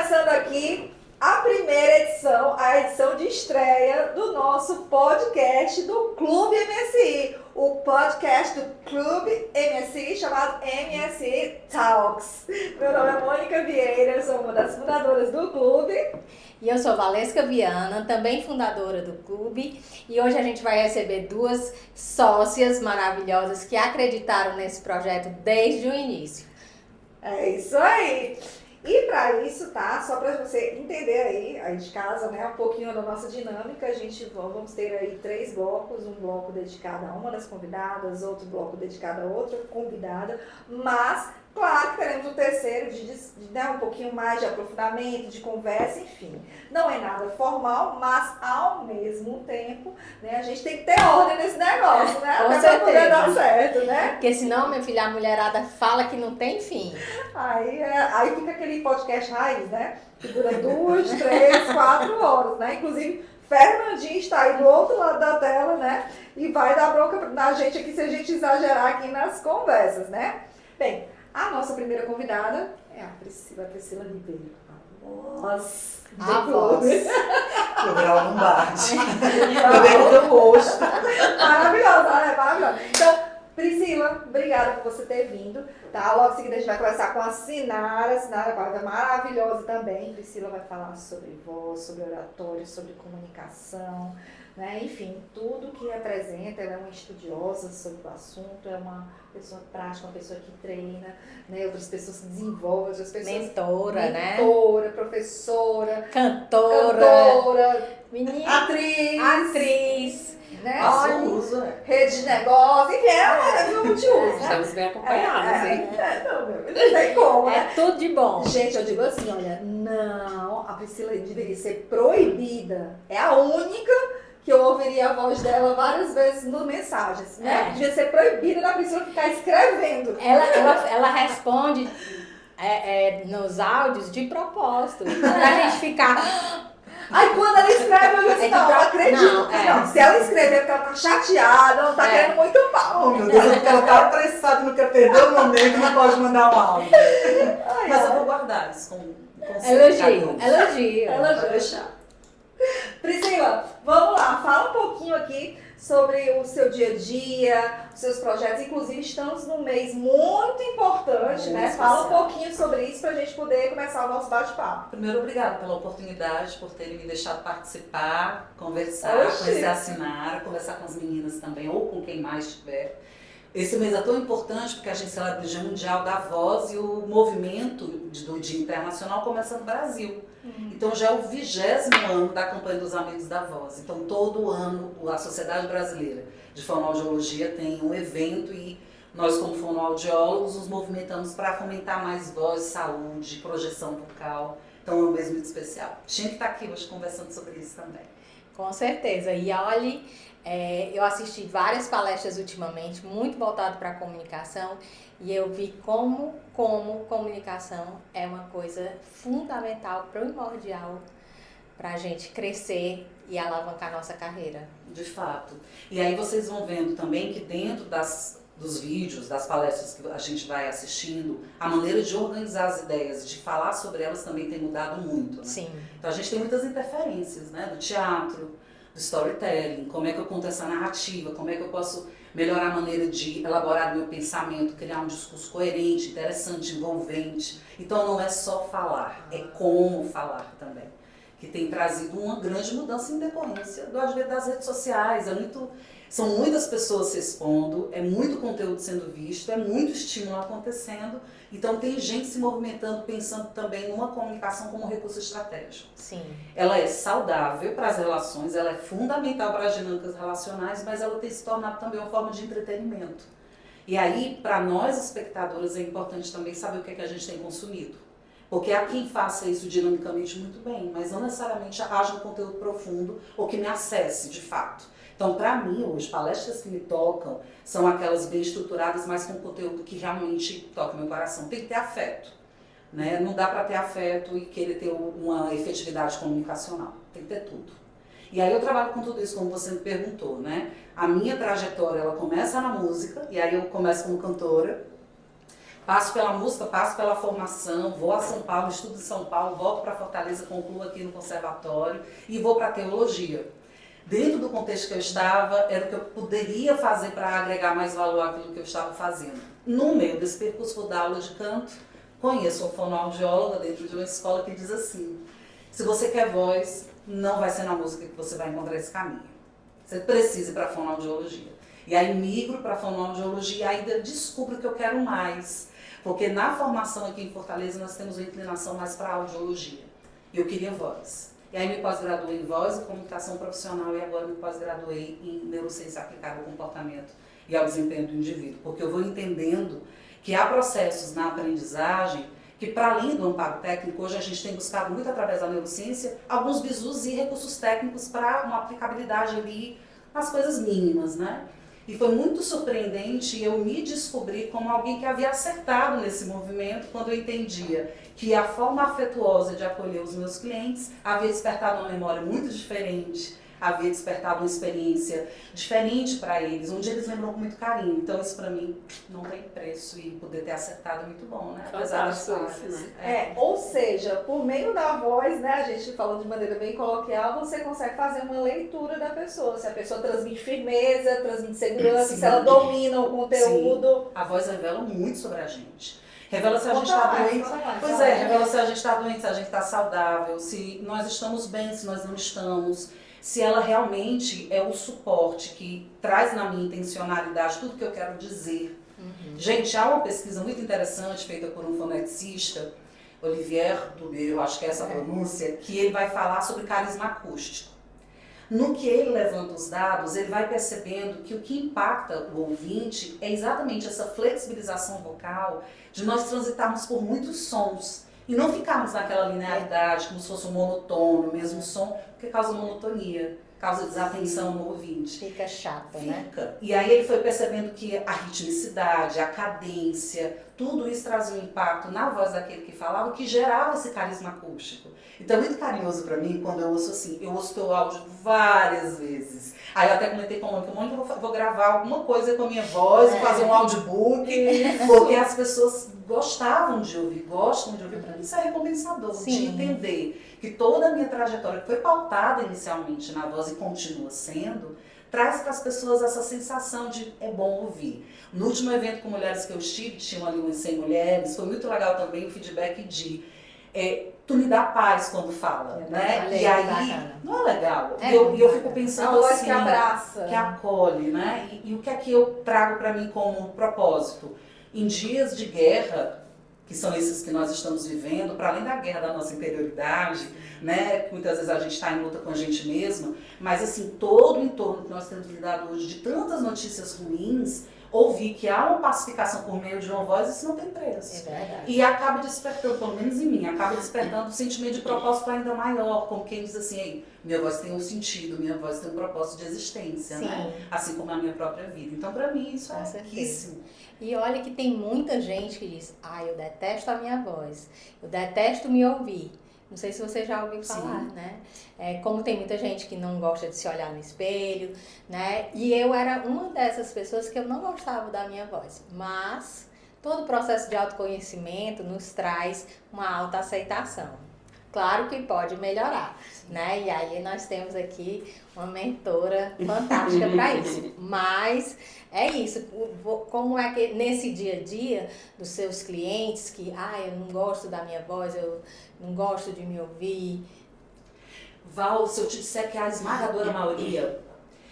começando aqui a primeira edição, a edição de estreia do nosso podcast do Clube MSI. O podcast do Clube MSI, chamado MSI Talks. Meu nome é Mônica Vieira, eu sou uma das fundadoras do clube. E eu sou Valesca Viana, também fundadora do clube. E hoje a gente vai receber duas sócias maravilhosas que acreditaram nesse projeto desde o início. É isso aí! E para isso, tá? Só para você entender aí de casa, né, um pouquinho da nossa dinâmica, vamos ter aí 3 blocos, um bloco dedicado a uma das convidadas, outro bloco dedicado a outra convidada, mas claro que teremos um terceiro de dar um pouquinho mais de aprofundamento, de conversa, enfim. Não é nada formal, mas ao mesmo tempo, né, a gente tem que ter ordem nesse negócio, né? Com Até certeza. pra poder dar certo, né? Porque senão, minha filha, a mulherada fala que não tem fim. Aí fica aquele podcast raiz, né? Que dura 2, 3, 4 horas, né? Inclusive, Fernandinho está aí do outro lado da tela, né? E vai dar bronca na gente aqui se a gente exagerar aqui nas conversas, né? Bem, a nossa primeira convidada é a Priscila Ribeiro. A voz. A voz. O grau não bate. Eu venho do rosto. Maravilhosa, né? Maravilhosa. Então, Priscila, obrigada por você ter vindo, tá? Logo em seguida a gente vai conversar com a Sinara. A Sinara é maravilhosa também. Priscila vai falar sobre voz, sobre oratório, sobre comunicação, né? Enfim, tudo que representa. Ela é uma estudiosa sobre o assunto, é uma pessoa prática, uma pessoa que treina, né? Outras pessoas que desenvolvem, outras pessoas... Mentora, né? Professora, Cantora, menina, atriz, né? Uso, né? Rede de negócio, enfim, é multiuso, né? Estamos bem acompanhados, hein? Não tem como, né? é tudo de bom. Gente, eu digo assim, olha, não, a Priscila deveria ser proibida. É a única que eu ouviria a voz dela várias vezes nas mensagens, né? É. Devia ser proibida da Priscila ficar escrevendo. Ela responde nos áudios de propósito. Pra gente ficar... Aí quando ela escreve, eu digo assim, não, eu acredito. Não, se ela escrever é porque ela tá chateada, não tá querendo muito mal. Oh, meu Deus, porque ela tá apressada, não quer perder o momento, não pode mandar um áudio. Mas eu vou guardar isso com Elogio. Pode deixar. Priscila, vamos lá, fala um pouquinho aqui sobre o seu dia a dia, os seus projetos. Inclusive, estamos num mês muito importante, né? Fala um pouquinho sobre isso pra gente poder começar o nosso bate-papo. Primeiro, obrigada pela oportunidade, por terem me deixado participar, conversar, Oxi. conhecer a Sinara, conversar com as meninas também, ou com quem mais tiver. Esse mês é tão importante porque a gente celebra o Dia Mundial da Voz e o movimento do Dia Internacional começa no Brasil. Então já é o 20º ano da campanha dos Amigos da Voz. Então todo ano a Sociedade Brasileira de Fonoaudiologia tem um evento e nós como fonoaudiólogos nos movimentamos para fomentar mais voz, saúde, projeção vocal. Então é um mês muito especial. Tinha que estar aqui hoje conversando sobre isso também. Com certeza. E olhe, eu assisti várias palestras ultimamente, muito voltado para a comunicação, e eu vi como comunicação é uma coisa fundamental, primordial, para a gente crescer e alavancar nossa carreira. De fato. E aí vocês vão vendo também que dentro dos vídeos, das palestras que a gente vai assistindo, a maneira de organizar as ideias, de falar sobre elas também tem mudado muito, né? Sim. Então a gente tem muitas interferências, né? Do teatro, do storytelling, como é que eu conto essa narrativa, como é que eu posso melhorar a maneira de elaborar o meu pensamento, criar um discurso coerente, interessante, envolvente. Então não é só falar, é como falar também, que tem trazido uma grande mudança em decorrência do advento das redes sociais. São muitas pessoas se expondo, é muito conteúdo sendo visto, é muito estímulo acontecendo. Então tem gente se movimentando, pensando também numa comunicação como recurso estratégico. Sim. Ela é saudável para as relações, ela é fundamental para as dinâmicas relacionais, mas ela tem se tornado também uma forma de entretenimento. E aí, para nós espectadores, é importante também saber o que é que a gente tem consumido. Porque há quem faça isso dinamicamente muito bem, mas não necessariamente haja um conteúdo profundo ou que me acesse de fato. Então, para mim, hoje, palestras que me tocam são aquelas bem estruturadas, mas com conteúdo que realmente toca o meu coração. Tem que ter afeto, né? Não dá para ter afeto e querer ter uma efetividade comunicacional. Tem que ter tudo. E aí eu trabalho com tudo isso, como você me perguntou, né? A minha trajetória, ela começa na música, e aí eu começo como cantora. Passo pela música, passo pela formação, vou a São Paulo, estudo em São Paulo, volto para Fortaleza, concluo aqui no conservatório e vou para a teologia. Dentro do contexto que eu estava, era o que eu poderia fazer para agregar mais valor àquilo que eu estava fazendo. No meio desse percurso, vou dar aula de canto, conheço uma fonoaudióloga dentro de uma escola que diz assim, se você quer voz, não vai ser na música que você vai encontrar esse caminho. Você precisa ir para a fonoaudiologia. E aí migro para a fonoaudiologia e ainda descubro que eu quero mais. Porque na formação aqui em Fortaleza nós temos uma inclinação mais para a audiologia. E eu queria voz. E aí me pós-graduei em voz e comunicação profissional e agora me pós-graduei em neurociência aplicada ao comportamento e ao desempenho do indivíduo. Porque eu vou entendendo que há processos na aprendizagem que, para além do amparo técnico, hoje a gente tem buscado muito através da neurociência alguns bizus e recursos técnicos para uma aplicabilidade ali nas coisas mínimas, né? E foi muito surpreendente eu me descobrir como alguém que havia acertado nesse movimento quando eu entendia que a forma afetuosa de acolher os meus clientes havia despertado uma memória muito diferente, havia despertado uma experiência diferente para eles, onde eles lembram com muito carinho. Então isso para mim não tem preço e poder ter acertado é muito bom, né? Apesar das Fantástico isso, falhas. Ou seja, por meio da voz, né, a gente falando de maneira bem coloquial, você consegue fazer uma leitura da pessoa. Se a pessoa transmite firmeza, transmite segurança, Sim. se ela domina o conteúdo. Sim. A voz revela muito sobre a gente. Revela se a gente Conta está mais, doente. conta mais, Pois fala é, mais. revela se a gente está doente, se a gente está saudável, se nós estamos bem, se nós não estamos. Se ela realmente é o suporte que traz na minha intencionalidade tudo que eu quero dizer. Gente, há uma pesquisa muito interessante feita por um foneticista, Olivier Dubé, eu acho que é essa a pronúncia, que ele vai falar sobre carisma acústico. No que ele levanta os dados, ele vai percebendo que o que impacta o ouvinte é exatamente essa flexibilização vocal de nós transitarmos por muitos sons e não ficarmos naquela linearidade, como se fosse um monotônio, o mesmo som, porque causa monotonia, causa desatenção no ouvinte. Fica chato, né? Fica. E aí ele foi percebendo que a ritmicidade, a cadência, tudo isso trazia um impacto na voz daquele que falava, que gerava esse carisma acústico. Então é muito carinhoso pra mim quando eu ouço assim, eu ouço teu áudio várias vezes. Aí eu até comentei com a Mônica, eu vou gravar alguma coisa com a minha voz, vou fazer um audiobook, porque as pessoas gostavam de ouvir, gostam de ouvir. Pra mim isso é recompensador, de Sim. entender que toda a minha trajetória, que foi pautada inicialmente na voz e continua sendo, traz para as pessoas essa sensação de é bom ouvir. No último evento com mulheres que eu estive, tinham ali umas 100 mulheres, foi muito legal também o feedback de tu me dá paz quando fala, né? Olha aí, E aí, bacana. não é legal? É E eu muito fico bacana. É pensando uma voz assim, que abraça. que acolhe, né? E o que é que eu trago para mim como propósito? Em dias de guerra, que são esses que nós estamos vivendo, para além da guerra da nossa interioridade, né? Que muitas vezes a gente está em luta com a gente mesma, mas assim, todo o entorno que nós temos lidado hoje de tantas notícias ruins, ouvir que há uma pacificação por meio de uma voz, isso não tem preço. É verdade. E acaba despertando, pelo menos em mim, acaba despertando um sentimento de propósito ainda maior, como quem diz assim, ei, minha voz tem um sentido, minha voz tem um propósito de existência, né? Sim. Assim como a minha própria vida. Então, para mim, isso Com é certeza. riquíssimo. E olha que tem muita gente que diz, eu detesto a minha voz, eu detesto me ouvir. Não sei se você já ouviu falar, Sim. né? Como tem muita gente que não gosta de se olhar no espelho, né? E eu era uma dessas pessoas que eu não gostava da minha voz. Mas todo o processo de autoconhecimento nos traz uma autoaceitação. Claro que pode melhorar, né? E aí nós temos aqui uma mentora fantástica para isso. Mas é isso, como é que nesse dia a dia dos seus clientes que, eu não gosto da minha voz, eu não gosto de me ouvir. Val, se eu te disser que é a esmagadora maioria,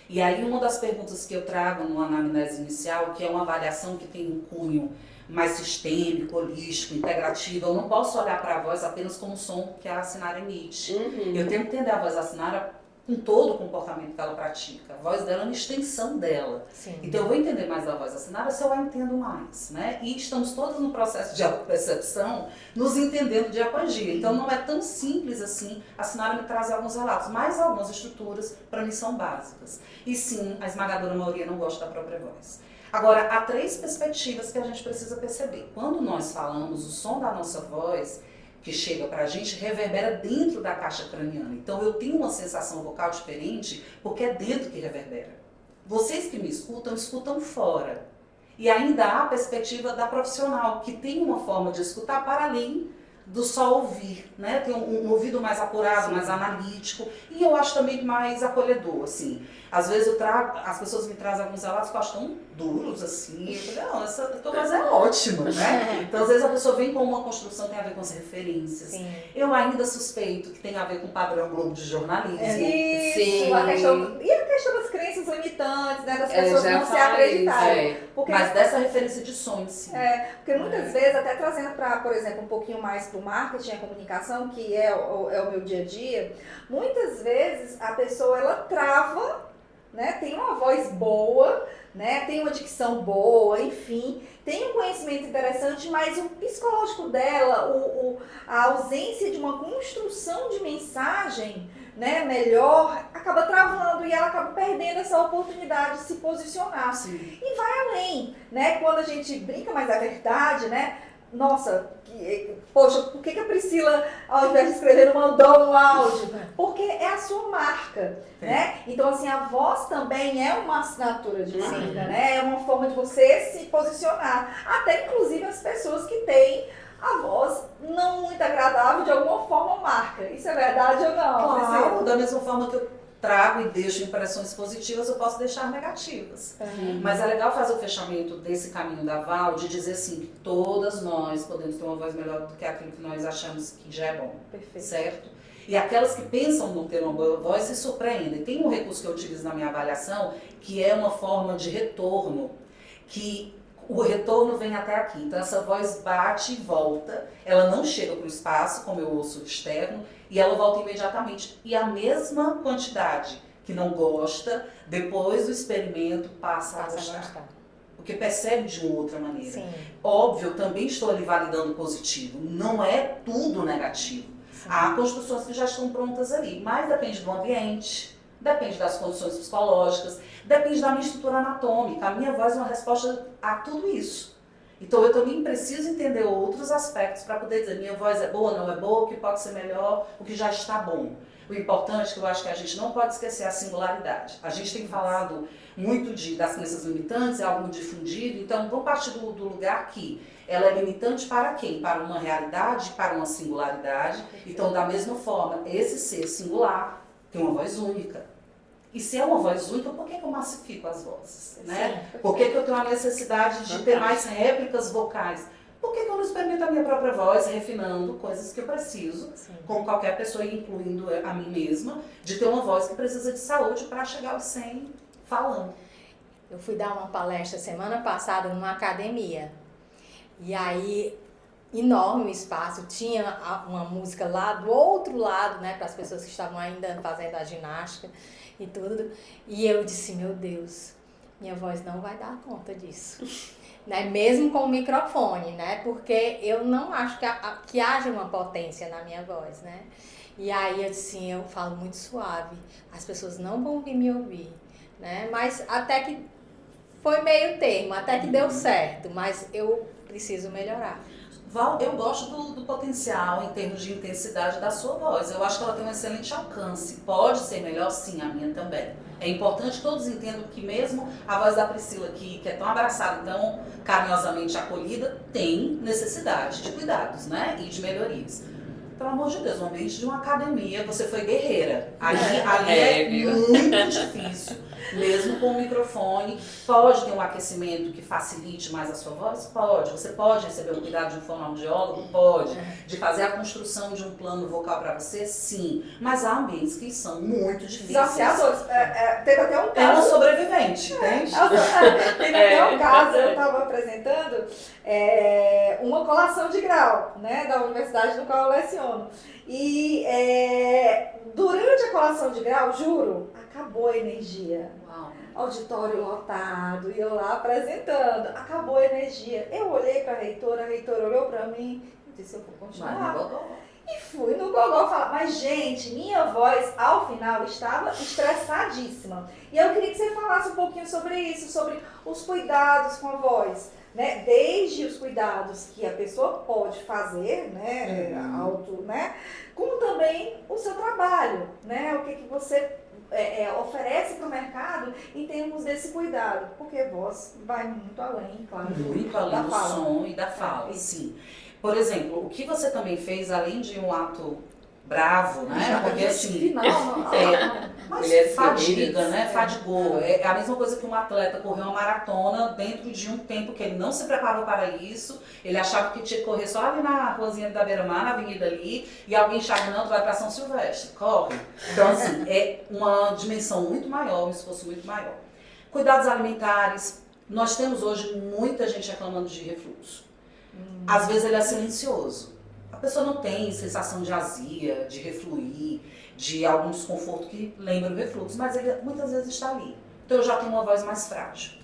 e aí uma das perguntas que eu trago no anamnese inicial, que é uma avaliação que tem um cunho mais sistêmico, holístico, integrativo, eu não posso olhar para a voz apenas como o som que a Sinara emite. Eu tenho que entender a voz da Sinara com todo o comportamento que ela pratica. A voz dela é uma extensão dela. Sim. Então eu vou entender mais da voz da Sinara se eu a entendo mais, né? E estamos todos no processo de autopercepção, nos entendendo dia após dia. Então não é tão simples assim. A Sinara me traz alguns relatos, mas algumas estruturas para mim são básicas. E sim, a esmagadora maioria não gosta da própria voz. Agora, há 3 perspectivas que a gente precisa perceber. Quando nós falamos, o som da nossa voz que chega pra gente reverbera dentro da caixa craniana. Então eu tenho uma sensação vocal diferente porque é dentro que reverbera. Vocês que me escutam, escutam fora. E ainda há a perspectiva da profissional, que tem uma forma de escutar para além do só ouvir, né? Tem um ouvido mais apurado, mais analítico, e eu acho também mais acolhedor, assim. Às vezes as pessoas me trazem alguns relatos que eu acho tão duros, assim, eu falei, não, essa tua voz é ótima, né? Então, às vezes a pessoa vem com uma construção, tem a ver com as referências. Sim. Eu ainda suspeito que tem a ver com o padrão Globo de jornalismo. Isso, Sim. a questão das crenças limitantes, né? Das pessoas já não se falei acreditarem. isso. Porque Mas dessa referência de sonho, sim. Porque muitas vezes, até trazendo para, por exemplo, um pouquinho mais para o marketing e a comunicação, que é o meu dia a dia, muitas vezes a pessoa ela trava, né? Tem uma voz boa, né? Tem uma dicção boa, enfim, tem um conhecimento interessante, mas o psicológico dela, a ausência de uma construção de mensagem, né, melhor, acaba travando e ela acaba perdendo essa oportunidade de se posicionar. Sim. Além, né? Quando a gente brinca, mas é verdade, né? Nossa, poxa, por que a Priscila, ao invés de escrever, não mandou um áudio? Porque é a sua marca, né? Então, assim, a voz também é uma assinatura de marca, né? É uma forma de você se posicionar. Até, inclusive, as pessoas que têm a voz não muito agradável, de alguma forma, marca. Isso é verdade ou não? Claro, da mesma forma que eu trago e deixo impressões positivas, eu posso deixar negativas. Mas é legal fazer o fechamento desse caminho da Val, de dizer assim, que todas nós podemos ter uma voz melhor do que aquilo que nós achamos que já é bom. Perfeito. Certo? E aquelas que pensam não ter uma boa voz se surpreendem. Tem um recurso que eu utilizo na minha avaliação, que é uma forma de retorno, que o retorno vem até aqui. Então essa voz bate e volta, ela não chega para o espaço, como eu ouço externo, e ela volta imediatamente. E a mesma quantidade que não gosta, depois do experimento passa a gostar. Porque percebe de uma outra maneira. Sim. Óbvio, eu também estou ali validando positivo, não é tudo negativo. Sim. Há construções que já estão prontas ali, mas depende do ambiente, depende das condições psicológicas, depende da minha estrutura anatômica. A minha voz é uma resposta a tudo isso. Então eu também preciso entender outros aspectos para poder dizer minha voz é boa, não é boa, o que pode ser melhor, o que já está bom. O importante é que eu acho que a gente não pode esquecer a singularidade. A gente tem falado muito das crenças limitantes, é algo difundido, então vamos partir do lugar que ela é limitante para quem? Para uma realidade, para uma singularidade. Então, da mesma forma, esse ser singular tem uma voz única. E se é uma voz única, por que eu massifico as vozes? Né? Por que eu tenho a necessidade de ter mais réplicas vocais? Por que eu não experimento a minha própria voz, refinando coisas que eu preciso, como qualquer pessoa, incluindo a mim mesma, de ter uma voz que precisa de saúde para chegar aos 100 falando? Eu fui dar uma palestra semana passada numa academia. E aí, enorme espaço, tinha uma música lá do outro lado, né, para as pessoas que estavam ainda fazendo a ginástica e tudo. E eu disse, meu Deus, minha voz não vai dar conta disso. Né? Mesmo com o microfone, né? Porque eu não acho que haja uma potência na minha voz, né? E aí, assim, eu falo muito suave, as pessoas não vão vir me ouvir, né? Mas até que foi meio termo, até que deu certo, mas eu preciso melhorar. Val, eu gosto do potencial em termos de intensidade da sua voz. Eu acho que ela tem um excelente alcance. Pode ser melhor? Sim, a minha também. É importante que todos entendam que mesmo a voz da Priscila, que é tão abraçada, tão carinhosamente acolhida, tem necessidade de cuidados, né? E de melhorias. Pelo amor de Deus, no ambiente de uma academia, você foi guerreira. Ali é muito difícil, mesmo com o microfone. Pode ter um aquecimento que facilite mais a sua voz? Pode. Você pode receber o cuidado de um fonoaudiólogo? Pode. De fazer a construção de um plano vocal para você? Sim. Mas há ambientes que são muito difíceis. Desafiadores. Teve até um caso... É uma sobrevivente, entende? Teve até um caso, eu estava apresentando uma colação de grau, né, da universidade no qual eu leciono. E durante a colação de grau, juro, acabou a energia. Uau. Auditório lotado, e eu lá apresentando, acabou a energia. Eu olhei para a reitora olhou para mim e disse, eu vou continuar. E fui no gogó falar, mas gente, minha voz ao final estava estressadíssima. E eu queria que você falasse um pouquinho sobre isso, sobre os cuidados com a voz. né? Desde os cuidados que a pessoa pode fazer, né? Né? Como também o seu trabalho, né? O que você oferece para o mercado em termos desse cuidado, porque voz vai muito além, claro, Muito além da do fala. som e da fala, sim. Por exemplo, o que você também fez, além de um ato bravo, né? Porque assim, mas fadiga, né? Fadigou. É a mesma coisa que um atleta correr uma maratona dentro de um tempo que ele não se preparou para isso. Ele achava que tinha que correr só ali na ruazinha da Beira-Mar, na avenida ali, e alguém chama, não, tu vai para São Silvestre, corre. Então, assim, é uma dimensão muito maior, um esforço muito maior. Cuidados alimentares. Nós temos hoje muita gente reclamando de refluxo. Às vezes ele é silencioso. A pessoa não tem sensação de azia, de refluir, de algum desconforto que lembra o refluxo, mas ele muitas vezes está ali. Então eu já tenho uma voz mais frágil.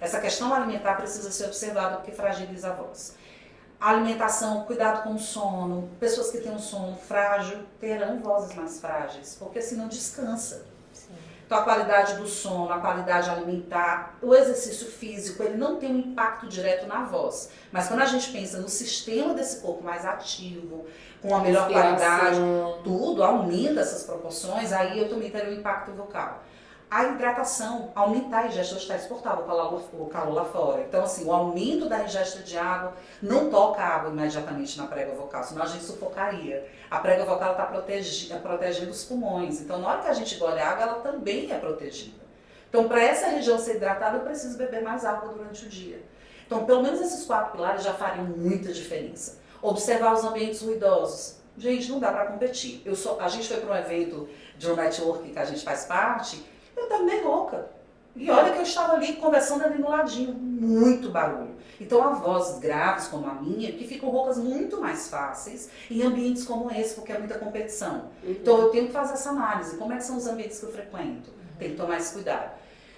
Essa questão alimentar precisa ser observada porque fragiliza a voz. A alimentação, cuidado com o sono. Pessoas que têm um sono frágil terão vozes mais frágeis, porque senão descansa. Então a qualidade do sono, a qualidade alimentar, o exercício físico, ele não tem um impacto direto na voz. Mas quando a gente pensa no sistema desse corpo mais ativo, com uma melhor qualidade, tudo aumenta essas proporções, aí eu também teria um impacto vocal. A hidratação, aumentar a ingesta, hoje está exportável o calor lá fora. Então, assim, o aumento da ingesta de água não toca a água imediatamente na prega vocal, senão a gente sufocaria. A prega vocal está protegendo os pulmões. Então, na hora que a gente engole a água, ela também é protegida. Então, para essa região ser hidratada, eu preciso beber mais água durante o dia. Então, pelo menos esses 4 pilares já fariam muita diferença. Observar os ambientes ruidosos. Gente, não dá para competir. A gente foi para um evento de um network que a gente faz parte, eu estava meio rouca. E olha que eu estava ali conversando ali no ladinho, muito barulho. Então, há vozes graves como a minha, que ficam roucas muito mais fáceis em ambientes como esse, porque é muita competição. Então, eu tenho que fazer essa análise. Como é que são os ambientes que eu frequento? Tem que tomar esse cuidado.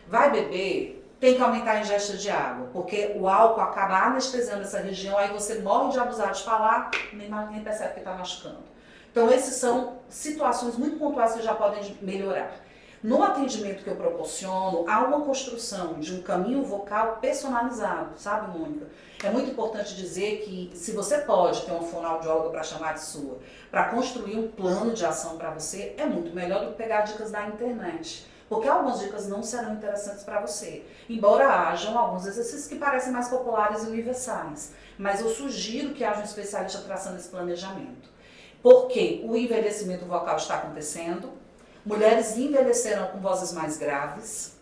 Vai beber, tem que aumentar a ingesta de água, porque o álcool acaba anestesiando essa região, aí você morre de abusar de falar, nem percebe que está machucando. Então, essas são situações muito pontuais que já podem melhorar. No atendimento que eu proporciono, há uma construção de um caminho vocal personalizado, sabe, Mônica? É muito importante dizer que se você pode ter uma fonoaudióloga para chamar de sua, para construir um plano de ação para você, é muito melhor do que pegar dicas da internet. Porque algumas dicas não serão interessantes para você. Embora hajam alguns exercícios que parecem mais populares e universais. Mas eu sugiro que haja um especialista traçando esse planejamento. Porque o envelhecimento vocal está acontecendo, mulheres envelheceram com vozes mais graves,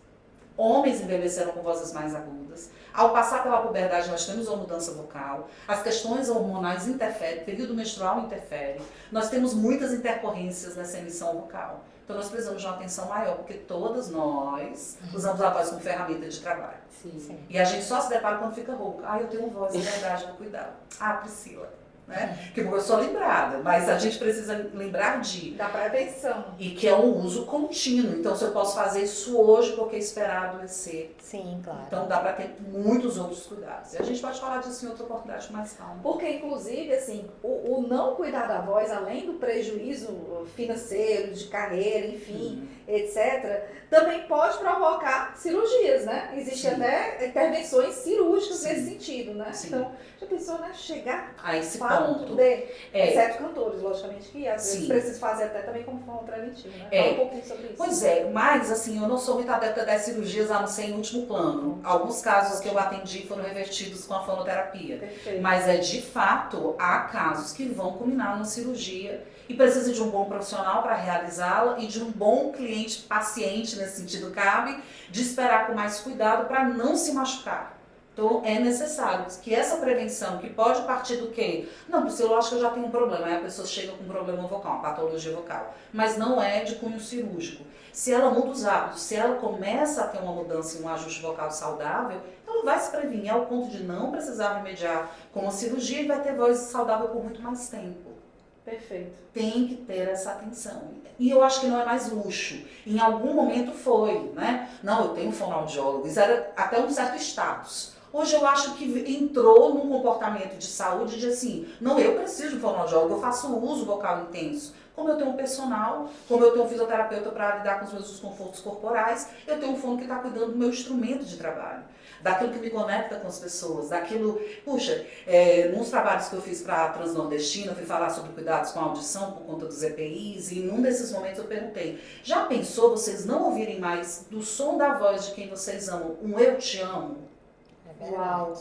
homens envelheceram com vozes mais agudas. Ao passar pela puberdade, nós temos uma mudança vocal, as questões hormonais interferem, o período menstrual interfere, nós temos muitas intercorrências nessa emissão vocal. Então nós precisamos de uma atenção maior, porque todas nós usamos a voz como ferramenta de trabalho. Sim. E a gente só se depara quando fica rouca. Ah, eu tenho voz, é verdade, vou cuidar. Ah, Priscila. Né? Que eu sou lembrada, mas a gente precisa lembrar da prevenção. E que é um uso contínuo. Então, se eu posso fazer isso hoje, porque esperar adoecer. Sim, claro. Então, dá para ter muitos outros cuidados. E a gente pode falar disso em outra oportunidade mais calma. Porque, inclusive, assim, o não cuidar da voz, além do prejuízo financeiro, de carreira, enfim, etc., também pode provocar cirurgias, né? Existem até intervenções cirúrgicas nesse sentido, né? Sim. Então, já pensou, né? Chegar a esse ponto. Exceto cantores, logicamente, que às vezes precisam fazer até também como forma preventiva, né? Fala um pouquinho sobre isso. Pois é, mas assim, eu não sou muito adepta das cirurgias, a não ser em último plano. Alguns casos que eu atendi foram revertidos com a fonoterapia. Perfeito. Mas de fato, há casos que vão culminar numa cirurgia e precisa de um bom profissional para realizá-la e de um bom cliente, paciente, nesse sentido cabe, de esperar com mais cuidado para não se machucar. Então, é necessário que essa prevenção, que pode partir do quê? Não, Priscila, eu acho que eu já tenho um problema. Aí a pessoa chega com um problema vocal, uma patologia vocal. Mas não é de cunho cirúrgico. Se ela muda os hábitos, se ela começa a ter uma mudança e um ajuste vocal saudável, ela vai se prevenir ao ponto de não precisar remediar com uma cirurgia e vai ter voz saudável por muito mais tempo. Perfeito. Tem que ter essa atenção. E eu acho que não é mais luxo. Em algum momento foi, né? Não, eu tenho um fonoaudiólogo. Isso era até um certo status. Hoje eu acho que entrou num comportamento de saúde de assim, não, eu preciso de um fonoaudiólogo, eu faço uso vocal intenso. Como eu tenho um personal, como eu tenho um fisioterapeuta para lidar com os meus desconfortos corporais, eu tenho um fono que está cuidando do meu instrumento de trabalho. daquilo que me conecta com as pessoas, daquilo... Puxa, nos trabalhos que eu fiz para a Transnordestina, eu fui falar sobre cuidados com a audição por conta dos EPIs, e num desses momentos eu perguntei, já pensou vocês não ouvirem mais do som da voz de quem vocês amam, um eu te amo? É verdade. Uau.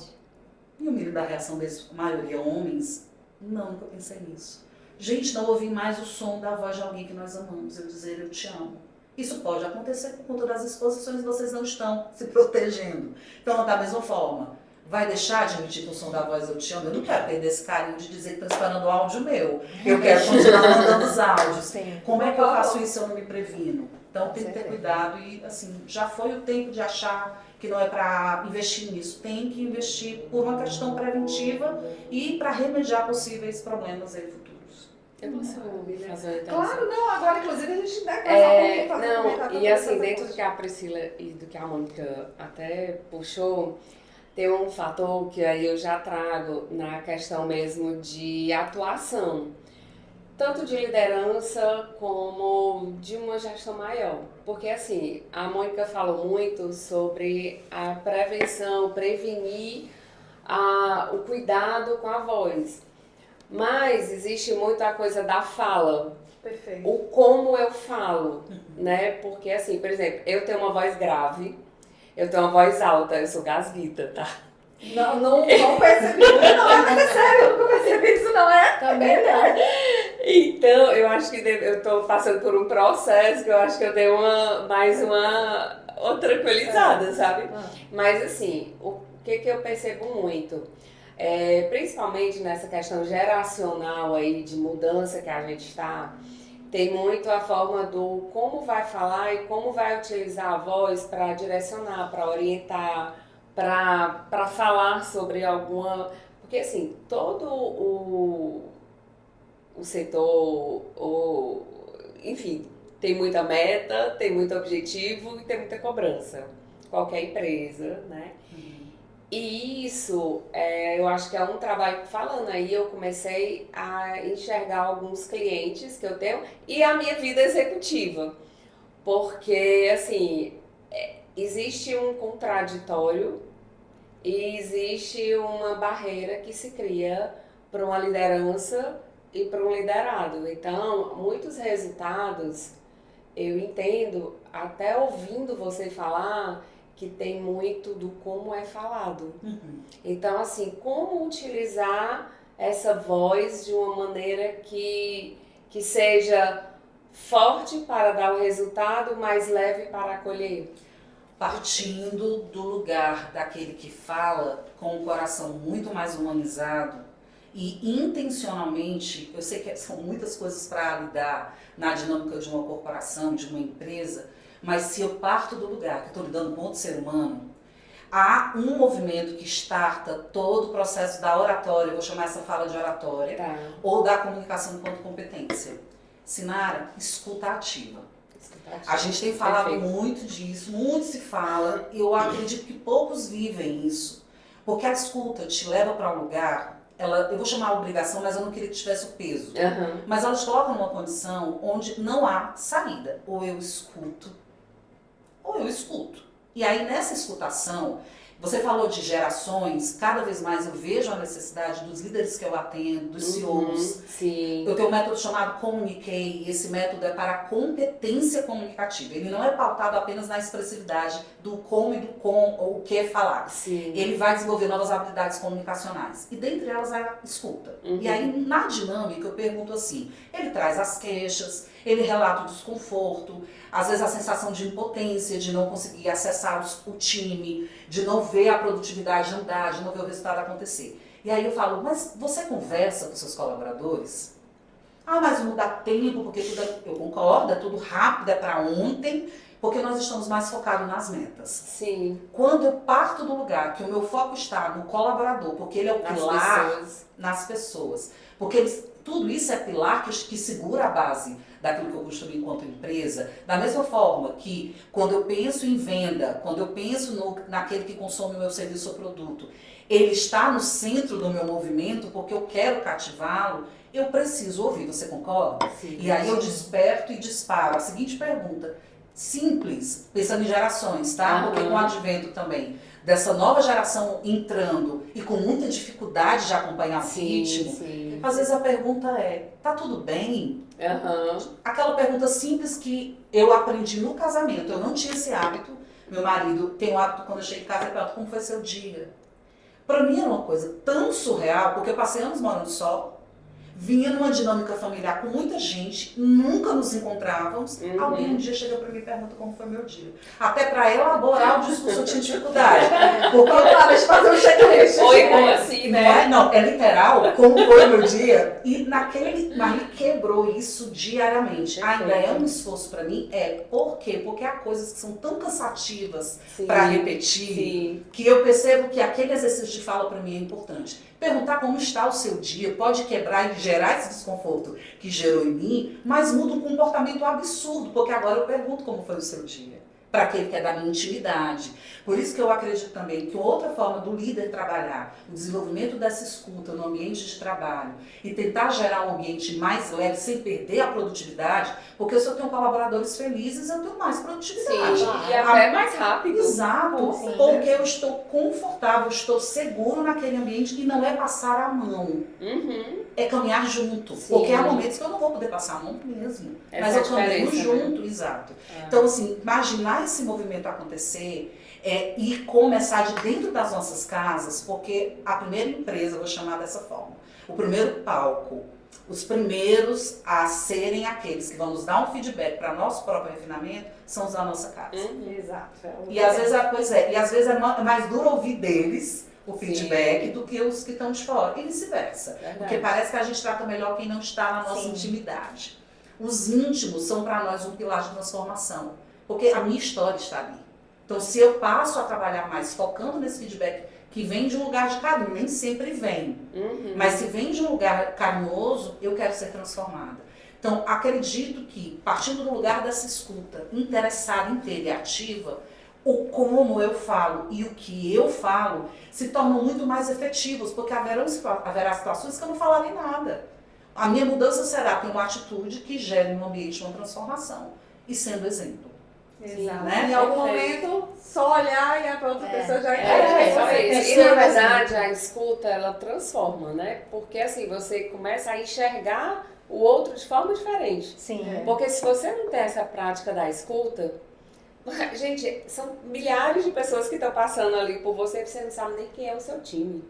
E o medo da reação deles, maioria homens, não, nunca pensei nisso. Gente, não ouvir mais o som da voz de alguém que nós amamos, eu dizer eu te amo. Isso pode acontecer por conta das exposições, vocês não estão se protegendo. Então, da mesma forma, vai deixar de emitir com o som da voz eu te amo? Eu não quero perder esse carinho de dizer que está esperando o áudio meu. Eu quero continuar mandando os áudios. Sim. Como é que eu faço isso se eu não me previno? Então, tem que ter certeza. cuidado e, assim, já foi o tempo de achar que não é para investir nisso. Tem que investir por uma questão preventiva e para remediar possíveis problemas aí futuros. Eu posso fazer uma intervenção? Claro, não, agora inclusive a gente deve passar um pouquinho para Não, comentar e assim, dentro do que a Priscila e do que a Mônica até puxou, tem um fator que aí eu já trago na questão mesmo de atuação, tanto de liderança como de uma gestão maior. Porque assim, a Mônica falou muito sobre a prevenção, prevenir o cuidado com a voz. Mas existe muito a coisa da fala, Perfeito. o como eu falo, né? Porque assim, por exemplo, eu tenho uma voz grave, eu tenho uma voz alta, eu sou gasguita, tá? Não percebi. Não, é sério, eu nunca percebi isso, não é? Também não. Então, eu acho que eu tô passando por um processo que eu acho que eu dei mais uma tranquilizada, sabe? Mas assim, o que eu percebo muito? Principalmente nessa questão geracional aí de mudança que a gente está, tem muito a forma do como vai falar e como vai utilizar a voz para direcionar, para orientar, para falar sobre alguma... Porque assim, todo o setor, enfim, tem muita meta, tem muito objetivo e tem muita cobrança. Qualquer empresa, né? E isso, eu acho que é um trabalho, falando aí, eu comecei a enxergar alguns clientes que eu tenho e a minha vida executiva. Porque, assim, existe um contraditório e existe uma barreira que se cria para uma liderança e para um liderado. Então, muitos resultados, eu entendo, até ouvindo você falar, que tem muito do como é falado. Então, assim, como utilizar essa voz de uma maneira que seja forte para dar o resultado, mas leve para acolher. Partindo do lugar daquele que fala com um coração muito mais humanizado e intencionalmente, eu sei que são muitas coisas para lidar na dinâmica de uma corporação, de uma empresa, mas se eu parto do lugar que estou lidando com outro ser humano, há um movimento que starta todo o processo da oratória, eu vou chamar essa fala de oratória, Tá. ou da comunicação enquanto competência. Sinara, escuta ativa. A gente tem falado muito disso, muito se fala, e eu acredito que poucos vivem isso. Porque a escuta te leva para um lugar, eu vou chamar a obrigação, mas eu não queria que tivesse o peso. Mas ela te coloca numa condição onde não há saída. Ou eu escuto, ou eu escuto. E aí nessa escutação, você falou de gerações, cada vez mais eu vejo a necessidade dos líderes que eu atendo, dos CEOs. Sim. Eu tenho um método chamado Comuniquei, e esse método é para a competência comunicativa. Ele não é pautado apenas na expressividade do como e do com, ou o que falar. Sim. Ele vai desenvolver novas habilidades comunicacionais. E dentre elas a escuta. E aí, na dinâmica, eu pergunto assim, ele traz as queixas, ele relata o desconforto, às vezes a sensação de impotência, de não conseguir acessar o time, de não ver a produtividade andar, de não ver o resultado acontecer. E aí eu falo, mas você conversa com seus colaboradores? Ah, mas não dá tempo, porque eu concordo, é tudo rápido, é para ontem, porque nós estamos mais focados nas metas. Sim. Quando eu parto do lugar que o meu foco está no colaborador, porque ele é o pilar nas pessoas, porque tudo isso é pilar que segura a base daquilo que eu construí enquanto empresa, da mesma forma que quando eu penso em venda, quando eu penso naquele que consome o meu serviço ou produto, ele está no centro do meu movimento porque eu quero cativá-lo, eu preciso ouvir, você concorda? Sim. E aí eu desperto e disparo a seguinte pergunta, simples, pensando em gerações, tá? Porque com o advento também dessa nova geração entrando e com muita dificuldade de acompanhar o ritmo, sim. às vezes a pergunta é, tá tudo bem? Aham. Aquela pergunta simples que eu aprendi no casamento, eu não tinha esse hábito, meu marido tem o hábito quando eu chego em casa, ele pergunta como foi seu dia? Pra mim era uma coisa tão surreal, porque eu passei anos morando só, vinha numa dinâmica familiar com muita gente, nunca nos encontrávamos. Alguém um dia chega pra mim e pergunta como foi meu dia. Até pra elaborar o discurso eu tinha dificuldade. Porque Deixa eu fazer um checklist. Foi como assim, né? não, é literal, como foi meu dia. E mas ele quebrou isso diariamente. Ainda é um esforço pra mim, por quê? Porque há coisas que são tão cansativas pra repetir, Sim. que eu percebo que aquele exercício de fala pra mim é importante. Perguntar como está o seu dia pode quebrar e gerar esse desconforto que gerou em mim, mas muda um comportamento absurdo, porque agora eu pergunto como foi o seu dia, para aquele que é da minha intimidade. Por isso que eu acredito também que outra forma do líder trabalhar, o desenvolvimento dessa escuta no ambiente de trabalho e tentar gerar um ambiente mais leve sem perder a produtividade, porque se eu tenho colaboradores felizes, eu tenho mais produtividade. Sim, e até mais rápido. Exato, Sim. porque eu estou confortável, estou seguro naquele ambiente e não é passar a mão, é caminhar junto. Sim. Porque há momentos que eu não vou poder passar a mão mesmo, Essa mas é a eu caminho diferença, junto, exato. Então, assim, imaginar esse movimento acontecer e começar de dentro das nossas casas, porque a primeira empresa, eu vou chamar dessa forma, o primeiro palco, os primeiros a serem aqueles que vão nos dar um feedback para nosso próprio refinamento são os da nossa casa. Exato. E às vezes, e às vezes é mais duro ouvir deles o feedback do que os que estão de fora, e vice-versa. Porque parece que a gente trata melhor quem não está na nossa intimidade. Os íntimos são para nós um pilar de transformação, porque a minha história está ali. Então, se eu passo a trabalhar mais focando nesse feedback que vem de um lugar de carinho, nem sempre vem, mas se vem de um lugar carinhoso, eu quero ser transformada. Então, acredito que, partindo do lugar dessa escuta, interessada, inteira e ativa, o como eu falo e o que eu falo se tornam muito mais efetivos, porque haverá situações que eu não falarei nada. A minha mudança será ter uma atitude que gere no ambiente uma transformação e sendo exemplo. Exato. Né? Em algum momento, só olhar e a outra pessoa já Só entende. isso. E na verdade a escuta ela transforma, né? Porque assim você começa a enxergar o outro de forma diferente. Sim. Porque se você não tem essa prática da escuta, gente, são milhares de pessoas que estão passando ali por você e você não sabe nem quem é o seu time.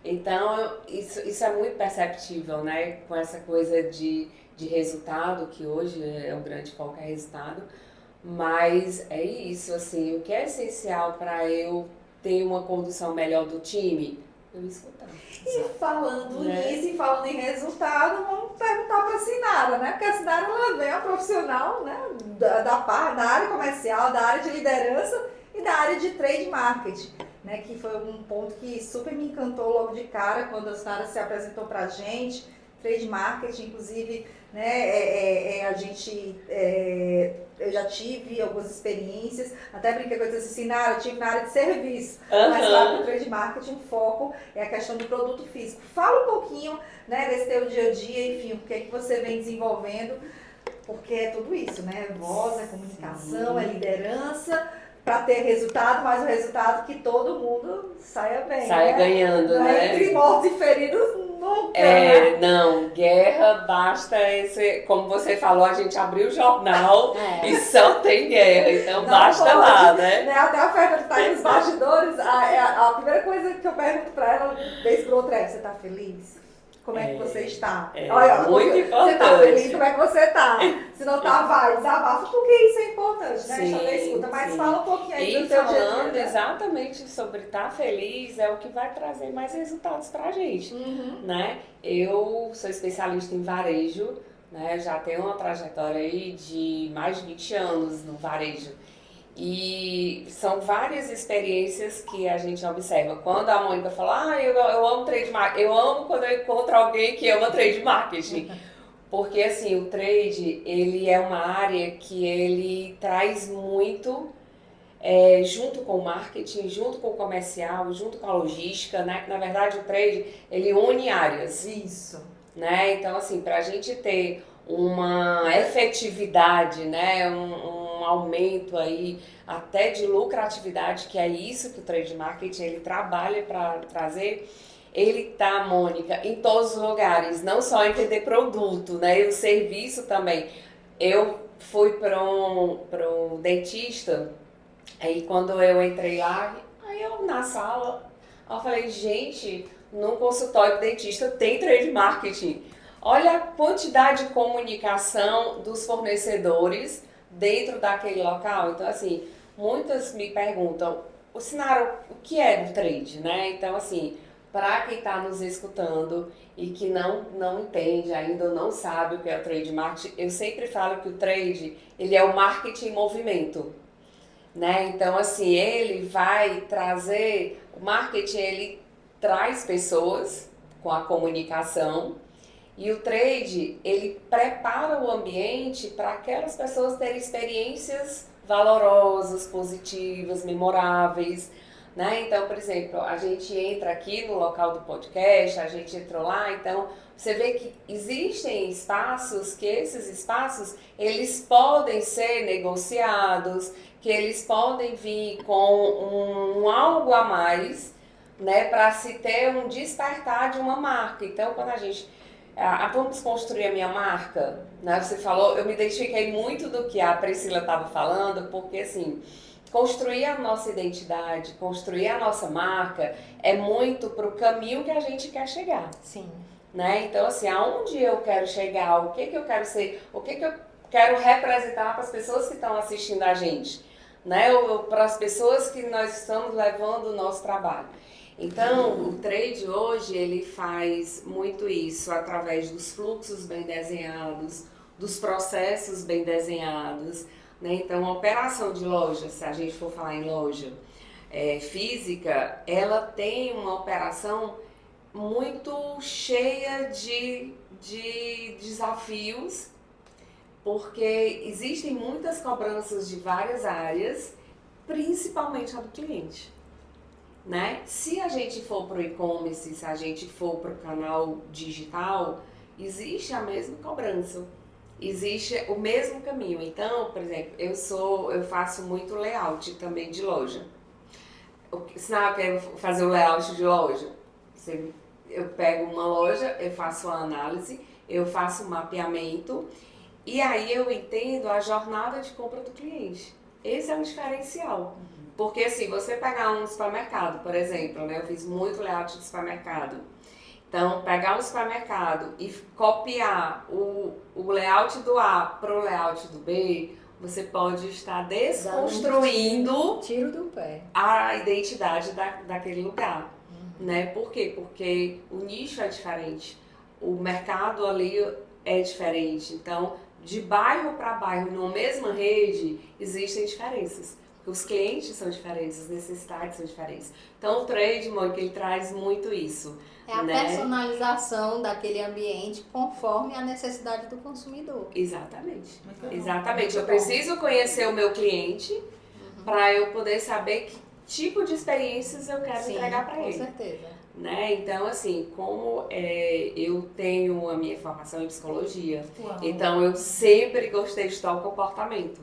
Então isso é muito perceptível, né? Com essa coisa de resultado, que hoje é o grande foco, é resultado. Mas é isso, assim, o que é essencial para eu ter uma condução melhor do time? Eu escutar. E falando nisso, e falando em resultado, vamos perguntar para a Sinara, né? Porque a Sinara, ela vem uma profissional, né? Da área comercial, da área de liderança e da área de trade marketing, né? Que foi um ponto que super me encantou logo de cara quando a Sinara se apresentou para a gente. Trade marketing, inclusive, né? Eu já tive algumas experiências, até brinquei com essa Sinara, eu tive na área de serviço, mas lá no trade marketing o foco é a questão do produto físico. Fala um pouquinho, né, desse teu dia a dia, enfim, o que é que você vem desenvolvendo, porque é tudo isso, né? Voz, é comunicação, é liderança, para ter resultado, mas o resultado que todo mundo saia bem. Sai né? ganhando, né? Entre mortos e feridos, nunca. Não, guerra basta esse. Como você falou, a gente abriu o jornal e só tem guerra, então Não basta pode, lá, né? Até a Fernanda que tá aí nos bastidores, a primeira coisa que eu pergunto pra ela, vez por outra, é: você tá feliz? Como é que você está? Olha, muito importante. Você tá feliz? Como é que você tá? Se não tá, vai, desabafa, porque isso é importante, né? Sim, Deixa eu escuta, mas sim. fala um pouquinho aí E do teu dia a falando dia. exatamente sobre estar feliz é o que vai trazer mais resultados pra gente, né? Eu sou especialista em varejo, né? Já tenho uma trajetória aí de mais de 20 anos no varejo. E são várias experiências que a gente observa. Quando a Mônica fala, eu amo trade marketing, eu amo quando eu encontro alguém que ama trade marketing. Porque assim, o trade, ele é uma área que ele traz muito, junto com o marketing, junto com o comercial, junto com a logística, né? Na verdade, o trade, ele une áreas. Isso. Né? Então, assim, para a gente ter uma efetividade, né? Uma aumento aí até de lucratividade, que é isso que o trade marketing ele trabalha para trazer. Ele tá, Mônica, em todos os lugares, não só em vender produto, né? E o serviço também. Eu fui para um dentista, aí quando eu entrei lá, aí eu na sala, eu falei, gente, num consultório de dentista tem trade marketing. Olha a quantidade de comunicação dos fornecedores dentro daquele local. Então, assim, muitas me perguntam, o Sinara, o que é o trade, né? Então, assim, para quem está nos escutando e que não entende ainda ou não sabe o que é o trade marketing, eu sempre falo que o trade, ele é o marketing em movimento, né? Então, assim, ele vai trazer, o marketing, ele traz pessoas com a comunicação e o trade, ele prepara o ambiente para aquelas pessoas terem experiências valorosas, positivas, memoráveis, né? Então, por exemplo, a gente entra aqui no local do podcast, a gente entrou lá, então você vê que existem espaços, que esses espaços, eles podem ser negociados, que eles podem vir com um algo a mais, né, para se ter um despertar de uma marca. Então, quando a gente vamos construir a minha marca, né? Você falou, eu me identifiquei muito do que a Priscila estava falando, porque assim, construir a nossa identidade, construir a nossa marca é muito para o caminho que a gente quer chegar. Sim. Né? Então, assim, aonde eu quero chegar, o que eu quero ser, o que eu quero representar para as pessoas que estão assistindo a gente, né? Ou para as pessoas que nós estamos levando o nosso trabalho. Então, o trade hoje, ele faz muito isso através dos fluxos bem desenhados, dos processos bem desenhados, né? Então, a operação de loja, se a gente for falar em loja física, ela tem uma operação muito cheia de desafios, porque existem muitas cobranças de várias áreas, principalmente a do cliente. Né? Se a gente for para o e-commerce, se a gente for para o canal digital, existe a mesma cobrança, existe o mesmo caminho. Então, por exemplo, eu faço muito layout também de loja. Se não, eu quero fazer o layout de loja, eu pego uma loja, eu faço a análise, eu faço o mapeamento e aí eu entendo a jornada de compra do cliente. Esse é um diferencial. Porque assim, você pegar um supermercado, por exemplo, né? Eu fiz muito layout de supermercado. Então, pegar um supermercado e copiar o layout do A para o layout do B, você pode estar desconstruindo Tiro do pé. a identidade daquele lugar. Né? Por quê? Porque o nicho é diferente, o mercado ali é diferente. Então, de bairro para bairro, numa mesma rede, existem diferenças. Os clientes são diferentes, as necessidades são diferentes. Então, o trade, Mônica, ele traz muito isso. É a né? personalização daquele ambiente conforme a necessidade do consumidor. Exatamente. Muito Exatamente. bom. Eu preciso conhecer o meu cliente para eu poder saber que tipo de experiências eu quero entregar para ele. Com certeza. Né? Então, assim, como eu tenho a minha formação em psicologia, então eu sempre gostei de estudar o comportamento.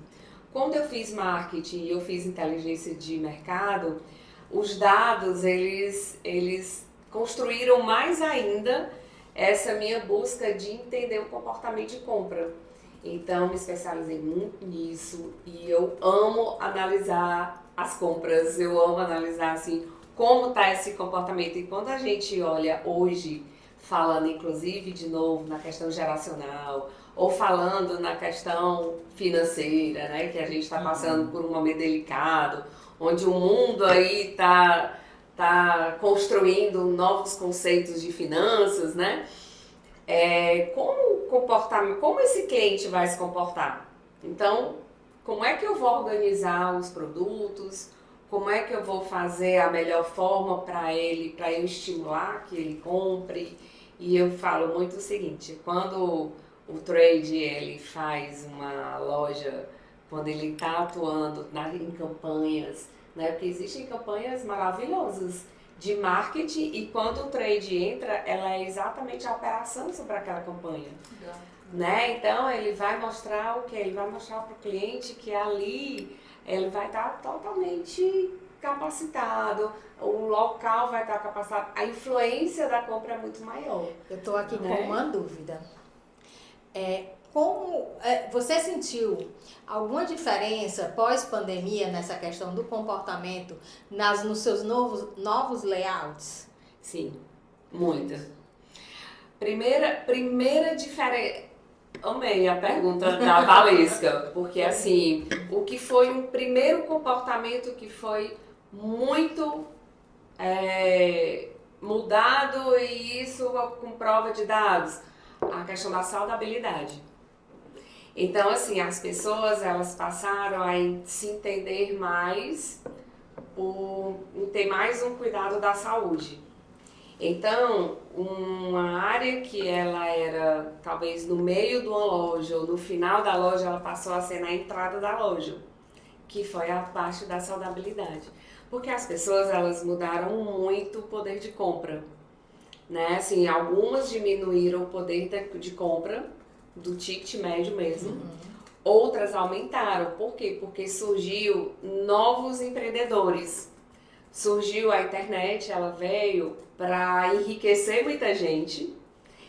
Quando eu fiz marketing e eu fiz inteligência de mercado, os dados, eles construíram mais ainda essa minha busca de entender o comportamento de compra. Então, me especializei muito nisso e eu amo analisar as compras, eu amo analisar, assim, como está esse comportamento. E quando a gente olha hoje, falando inclusive de novo na questão geracional, ou falando na questão financeira, né, que a gente está passando por um momento delicado, onde o mundo aí está construindo novos conceitos de finanças, né? Como esse cliente vai se comportar? Então, como é que eu vou organizar os produtos? Como é que eu vou fazer a melhor forma para eu estimular que ele compre? E eu falo muito o seguinte, quando o trade ele faz uma loja, quando ele está atuando em campanhas, né? Porque existem campanhas maravilhosas de marketing e quando o trade entra, ela é exatamente a operação sobre aquela campanha. né? Então ele vai mostrar o quê? Ele vai mostrar para o cliente que ali ele vai estar totalmente capacitado, o local vai estar capacitado, a influência da compra é muito maior. Eu estou aqui Né? com uma dúvida. Você sentiu alguma diferença pós-pandemia nessa questão do comportamento nos seus novos layouts? Sim, muita. Primeira diferença. Amei a pergunta da Valesca, porque assim, o que foi um primeiro comportamento que foi muito mudado, e isso com prova de dados, a questão da saudabilidade. Então, assim, as pessoas elas passaram a se entender mais, ter mais um cuidado da saúde. Então, uma área que ela era talvez no meio de uma loja ou no final da loja, ela passou a ser na entrada da loja, que foi a parte da saudabilidade. Porque as pessoas elas mudaram muito o poder de compra, né? Assim, algumas diminuíram o poder de compra do ticket médio mesmo. Outras aumentaram. Por quê? Porque surgiu novos empreendedores. Surgiu a internet, ela veio para enriquecer muita gente.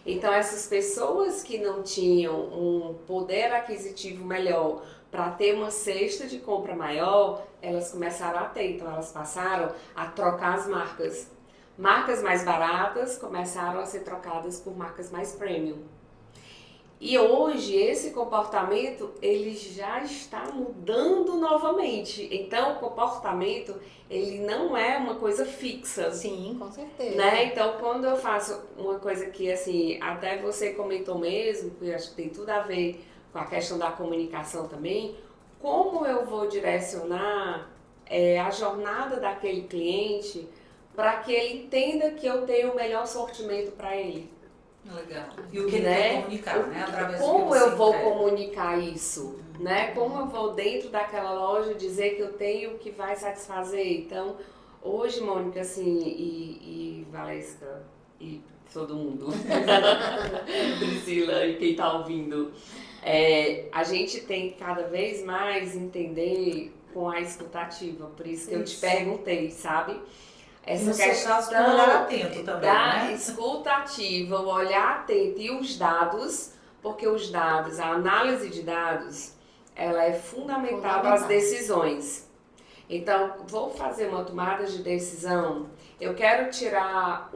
Então, essas pessoas que não tinham um poder aquisitivo melhor para ter uma cesta de compra maior, elas começaram a ter. Então, elas passaram a trocar as marcas. Marcas mais baratas começaram a ser trocadas por marcas mais premium. E hoje esse comportamento ele já está mudando novamente. Então o comportamento ele não é uma coisa fixa. Sim, com certeza. Né? Então quando eu faço uma coisa que assim, até você comentou mesmo, que eu acho que tem tudo a ver com a questão da comunicação também, como eu vou direcionar a jornada daquele cliente para que ele entenda que eu tenho o melhor sortimento para ele. Legal. E o que ele quer comunicar, né? Através do como que você eu vou entrega. comunicar isso, né? Como eu vou dentro daquela loja dizer que eu tenho o que vai satisfazer. Então, hoje, Mônica, assim, e Valesca, e todo mundo, Priscila e quem tá ouvindo, a gente tem que cada vez mais entender com a escutativa. Por isso que eu te perguntei, sabe? Essa questão do olhar atento também, da né? escuta ativa, o olhar atento e os dados, porque os dados, a análise de dados, ela é fundamental para as decisões. Então, vou fazer uma tomada de decisão, eu quero tirar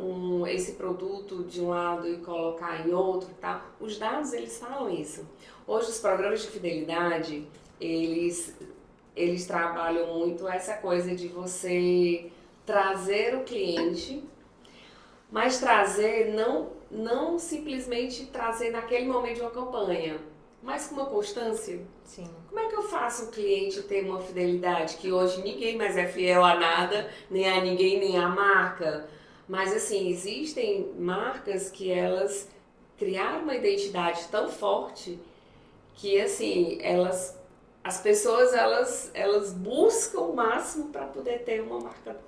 esse produto de um lado e colocar em outro, tá? Os dados, eles falam isso. Hoje, os programas de fidelidade, eles trabalham muito essa coisa de você trazer o cliente, mas trazer não simplesmente trazer naquele momento de uma campanha, mas com uma constância. Sim. Como é que eu faço o cliente ter uma fidelidade que hoje ninguém mais é fiel a nada, nem a ninguém, nem a marca? Mas assim, existem marcas que elas criaram uma identidade tão forte que assim, as pessoas elas buscam o máximo para poder ter uma marca,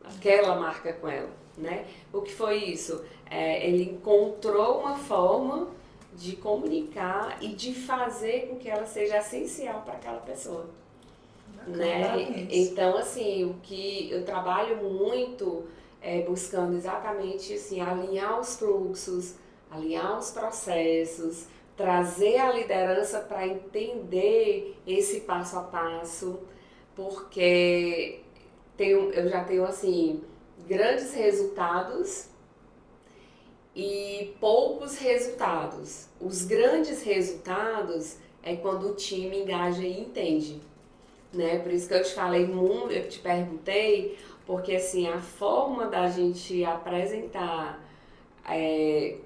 aquela marca com ela, né? O que foi isso? Ele encontrou uma forma de comunicar e de fazer com que ela seja essencial para aquela pessoa, né? Então, assim, o que eu trabalho muito buscando exatamente assim, alinhar os fluxos, alinhar os processos, trazer a liderança para entender esse passo a passo, porque eu já tenho assim grandes resultados e poucos resultados. Os grandes resultados é quando o time engaja e entende, né? Por isso que eu te falei muito, eu te perguntei, porque assim a forma da gente apresentar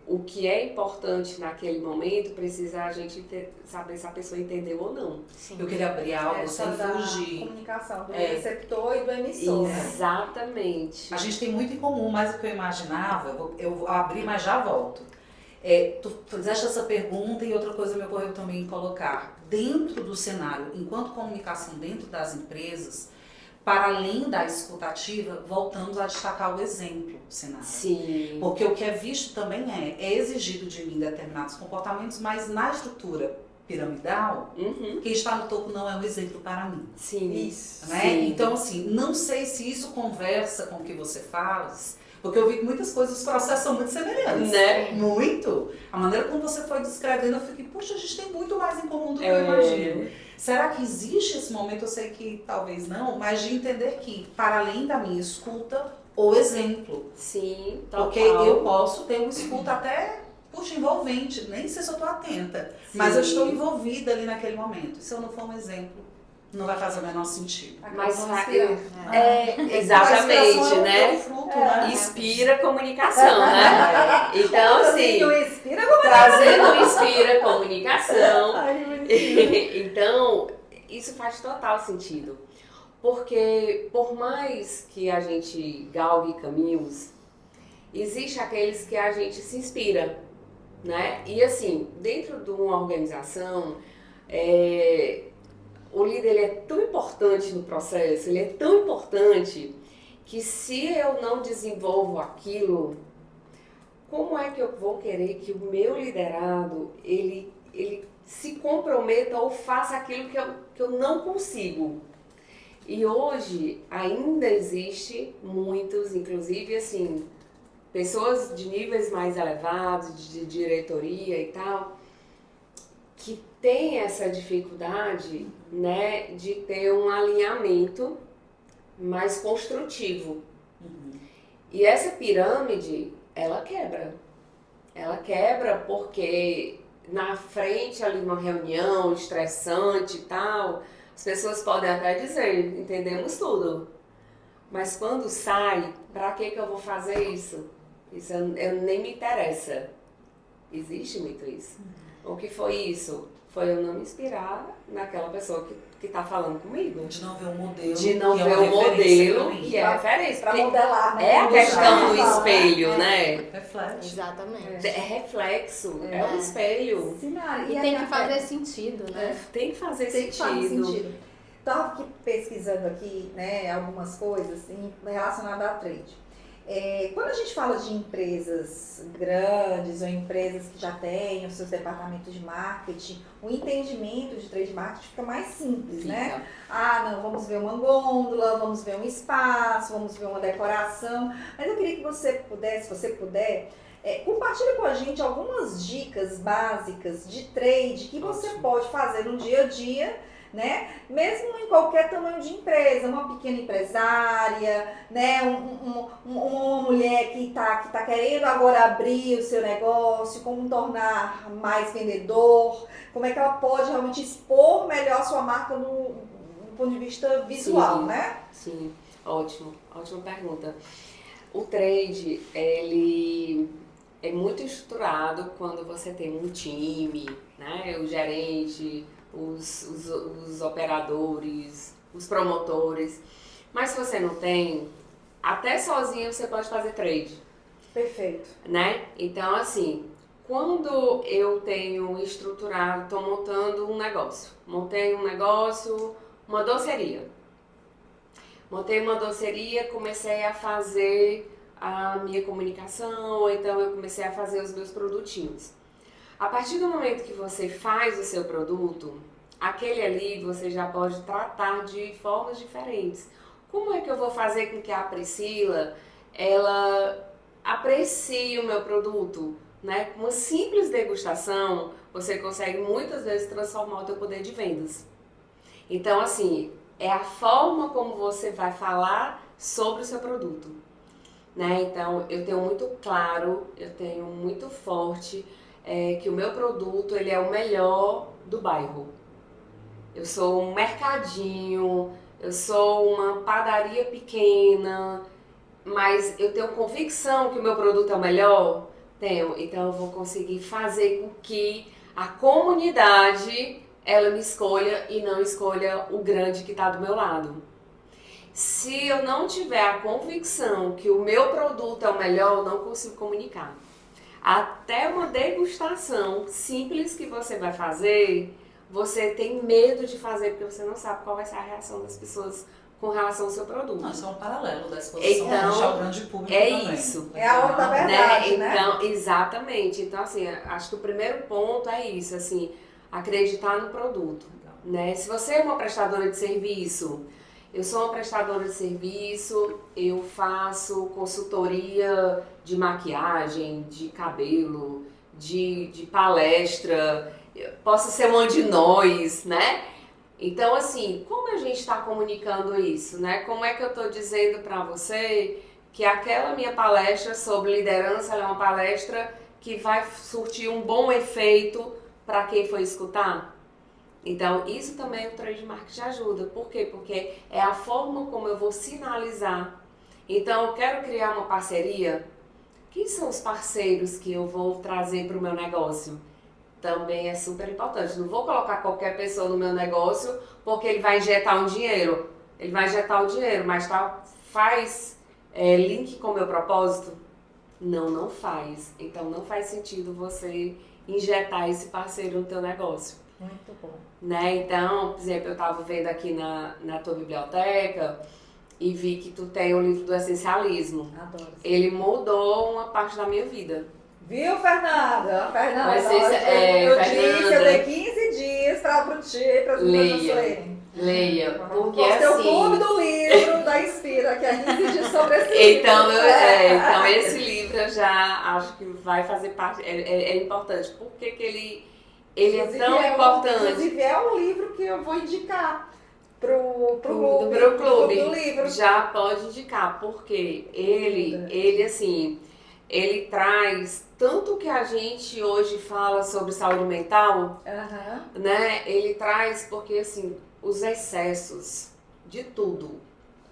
o que é importante naquele momento precisa a gente saber se a pessoa entendeu ou não. Sim. Eu queria abrir algo sem da fugir. comunicação do receptor e do emissor. Exatamente. A gente tem muito em comum, mais do que eu imaginava. Eu vou abrir, mas já volto. Tu fizeste essa pergunta e outra coisa me ocorreu também em colocar. Dentro do cenário, enquanto comunicação dentro das empresas, para além da escutativa, voltamos a destacar o exemplo, Sinara. Sim. Porque o que é visto também é exigido de mim determinados comportamentos, mas na estrutura piramidal, Uhum. quem está no topo não é um exemplo para mim. Sim. Isso. Né? Sim. Então, assim, não sei se isso conversa com o que você faz, porque eu vi que muitas coisas, os processos são muito semelhantes. Né? Muito. A maneira como você foi descrevendo, eu fiquei, puxa, a gente tem muito mais em comum do que eu É. imagino. Será que existe esse momento? Eu sei que talvez não, mas de entender que, para além da minha escuta, o exemplo. Sim, total. Porque eu posso ter uma escuta até, puxa, envolvente, nem sei se eu estou atenta, mas eu estou envolvida ali naquele momento. Se eu não for um exemplo, não vai fazer o menor sentido. Mas Vamos eu- inspirar. exatamente, A né? inspiração é o fruto, né? Inspira comunicação, né? Então, assim, Não inspira, trazendo inspira comunicação. Ai, que bonitinho. Então, isso faz total sentido. Porque, por mais que a gente galgue caminhos, existe aqueles que a gente se inspira, né? E assim, dentro de uma organização, o líder ele é tão importante no processo, ele é tão importante que se eu não desenvolvo aquilo, como é que eu vou querer que o meu liderado ele se comprometa ou faça aquilo que eu não consigo? E hoje ainda existe muitos, inclusive assim, pessoas de níveis mais elevados, de diretoria e tal, que têm essa dificuldade, né, de ter um alinhamento mais construtivo. E essa pirâmide, ela quebra. Ela quebra porque na frente ali numa reunião estressante e tal, as pessoas podem até dizer, entendemos tudo. Mas quando sai, pra que eu vou fazer isso? Isso eu nem me interessa. Existe muito isso. O que foi isso? Foi eu não me inspirar naquela pessoa que tá falando comigo. De não ver um modelo. De não que é ver uma o referência pra modelo mim. que é referência. Pra Porque modelar, né? é a Mostrar, questão do falar. espelho, né? Reflete. Exatamente. É reflexo, é um espelho. Sinara, E a tem que café? fazer sentido, né? Tem que fazer Tem que fazer sentido. sentido. Estava aqui pesquisando aqui, né, algumas coisas relacionadas a trade. Quando a gente fala de empresas grandes ou empresas que já têm os seus departamentos de marketing, o entendimento de trade marketing fica mais simples, né? Ah, não, vamos ver uma gôndola, vamos ver um espaço, vamos ver uma decoração. Mas eu queria que você pudesse, se você puder, compartilhe com a gente algumas dicas básicas de trade que você pode fazer no dia a dia, né? Mesmo em qualquer tamanho de empresa, uma pequena empresária, né? Uma mulher que tá querendo agora abrir o seu negócio, como tornar mais vendedor, como é que ela pode realmente expor melhor sua marca do ponto de vista visual, Sim. né? Sim, ótimo, ótima pergunta. O trade, ele é muito estruturado quando você tem um time, né? O gerente, os operadores, os promotores. Mas se você não tem, até sozinho você pode fazer trade, Perfeito. né? Então, assim, quando eu tenho estruturado, estou montando um negócio. Montei um negócio, uma doceria. Montei uma doceria, comecei a fazer a minha comunicação, então eu comecei a fazer os meus produtinhos. A partir do momento que você faz o seu produto, aquele ali você já pode tratar de formas diferentes. Como é que eu vou fazer com que a Priscila, ela aprecie o meu produto? Né? Com uma simples degustação, você consegue muitas vezes transformar o teu poder de vendas. Então, assim, é a forma como você vai falar sobre o seu produto. Né? Então, eu tenho muito claro, eu tenho muito forte que o meu produto ele é o melhor do bairro. Eu sou um mercadinho, eu sou uma padaria pequena, mas eu tenho convicção que o meu produto é o melhor? Tenho, então eu vou conseguir fazer com que a comunidade ela me escolha e não escolha o grande que está do meu lado. Se eu não tiver a convicção que o meu produto é o melhor, eu não consigo comunicar. Até uma degustação simples que você vai fazer, você tem medo de fazer porque você não sabe qual vai ser a reação das pessoas com relação ao seu produto. Não, isso é um paralelo da exposição Então, frente ao grande público é também. isso. É a hora da verdade, né? Então, exatamente. Então, assim, acho que o primeiro ponto é isso, assim, acreditar no produto, né? Se você é uma prestadora de serviço, eu sou uma prestadora de serviço, eu faço consultoria de maquiagem, de cabelo, de palestra, posso ser uma de nós, né? Então, assim, como a gente está comunicando isso, né? Como é que eu estou dizendo para você que aquela minha palestra sobre liderança ela é uma palestra que vai surtir um bom efeito para quem for escutar? Então, isso também o trade marketing ajuda. Por quê? Porque é a forma como eu vou sinalizar. Então, eu quero criar uma parceria. Quem são os parceiros que eu vou trazer para o meu negócio? Também é super importante. Não vou colocar qualquer pessoa no meu negócio porque ele vai injetar um dinheiro. Ele vai injetar o dinheiro, mas faz link com o meu propósito? Não, não faz. Então não faz sentido você injetar esse parceiro no teu negócio. Muito bom. Né? Então, por exemplo, eu estava vendo aqui na tua biblioteca e vi que tu tem o livro do essencialismo. Adoro. Ele mudou uma parte da minha vida. Viu, Fernanda? Fernanda, Mas olha, eu disse, eu Fernanda, dei 15 dias para as pessoas lerem. Leia, porque Postei o assim... clube do livro da Inspira, que é 15 dias sobre esse livro. Então esse livro eu já acho que vai fazer parte, é importante. Por que ele é tão importante? Inclusive é um livro que eu vou indicar pro clube do livro. Já pode indicar, porque ele assim, ele traz tanto que a gente hoje fala sobre saúde mental, né? Ele traz porque assim, os excessos de tudo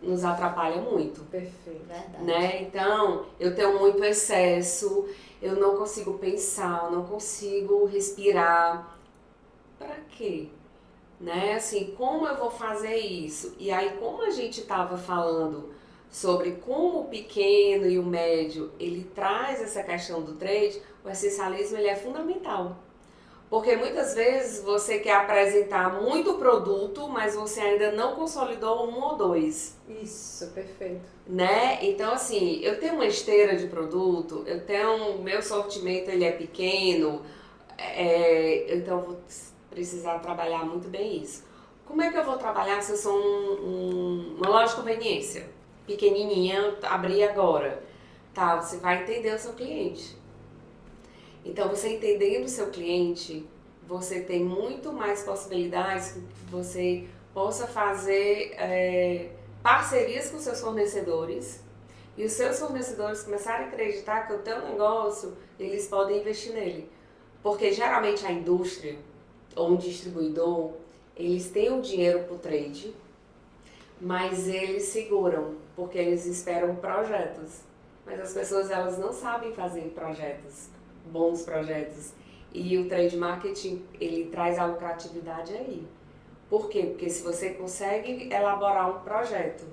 nos atrapalham muito. Perfeito. Verdade. Né? Então, eu tenho muito excesso, eu não consigo pensar, eu não consigo respirar. Para quê? Né? Assim, como eu vou fazer isso? E aí, como a gente estava falando sobre como o pequeno e o médio, ele traz essa questão do trade, o essencialismo ele é fundamental. Porque muitas vezes você quer apresentar muito produto, mas você ainda não consolidou um ou dois. Isso, perfeito. Né? Então, assim, eu tenho uma esteira de produto, meu sortimento ele é pequeno, então eu vou precisar trabalhar muito bem isso. Como é que eu vou trabalhar se eu sou uma loja de conveniência? Pequenininha, abri agora. Tá, você vai entender o seu cliente. Então, você entendendo o seu cliente, você tem muito mais possibilidades que você possa fazer parcerias com seus fornecedores e os seus fornecedores começarem a acreditar que o teu negócio, eles podem investir nele. Porque geralmente a indústria ou um distribuidor, eles têm o dinheiro para o trade, mas eles seguram, porque eles esperam projetos. Mas as pessoas elas não sabem fazer projetos, bons projetos. E o trade marketing, ele traz a lucratividade aí. Por quê? Porque se você consegue elaborar um projeto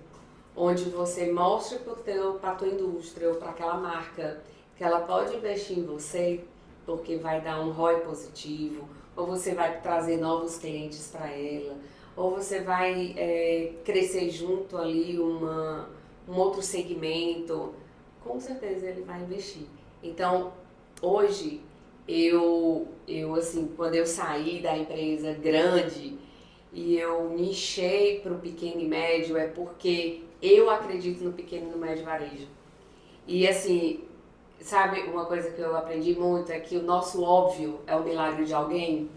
onde você mostre para a tua indústria ou para aquela marca que ela pode investir em você, porque vai dar um ROI positivo, ou você vai trazer novos clientes para ela, ou você vai crescer junto ali um outro segmento, com certeza ele vai investir. Então, hoje, eu assim, quando eu saí da empresa grande e eu nichei para o pequeno e médio, é porque eu acredito no pequeno e no médio varejo. E assim, sabe, uma coisa que eu aprendi muito é que o nosso óbvio é o milagre de alguém.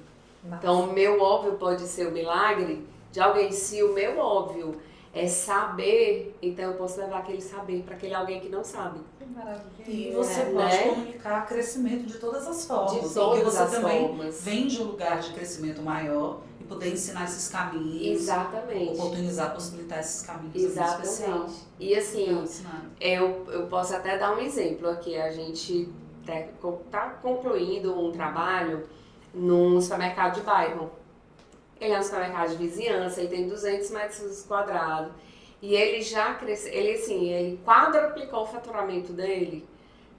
Nossa. Então, o meu óbvio pode ser o milagre de alguém. Se o meu óbvio é saber, então eu posso levar aquele saber para aquele alguém que não sabe. Que maravilha. E você pode né? comunicar crescimento de todas as formas. De porque todas você as também formas. vem de um lugar de crescimento maior e poder ensinar esses caminhos. Exatamente. Oportunizar, possibilitar esses caminhos. É muito especial. Exatamente. E assim, Legal ensinar. eu posso até dar um exemplo aqui. A gente está concluindo um trabalho num supermercado de bairro. Ele é um supermercado de vizinhança, ele tem 200 metros quadrados. E ele já cresceu, ele quadruplicou o faturamento dele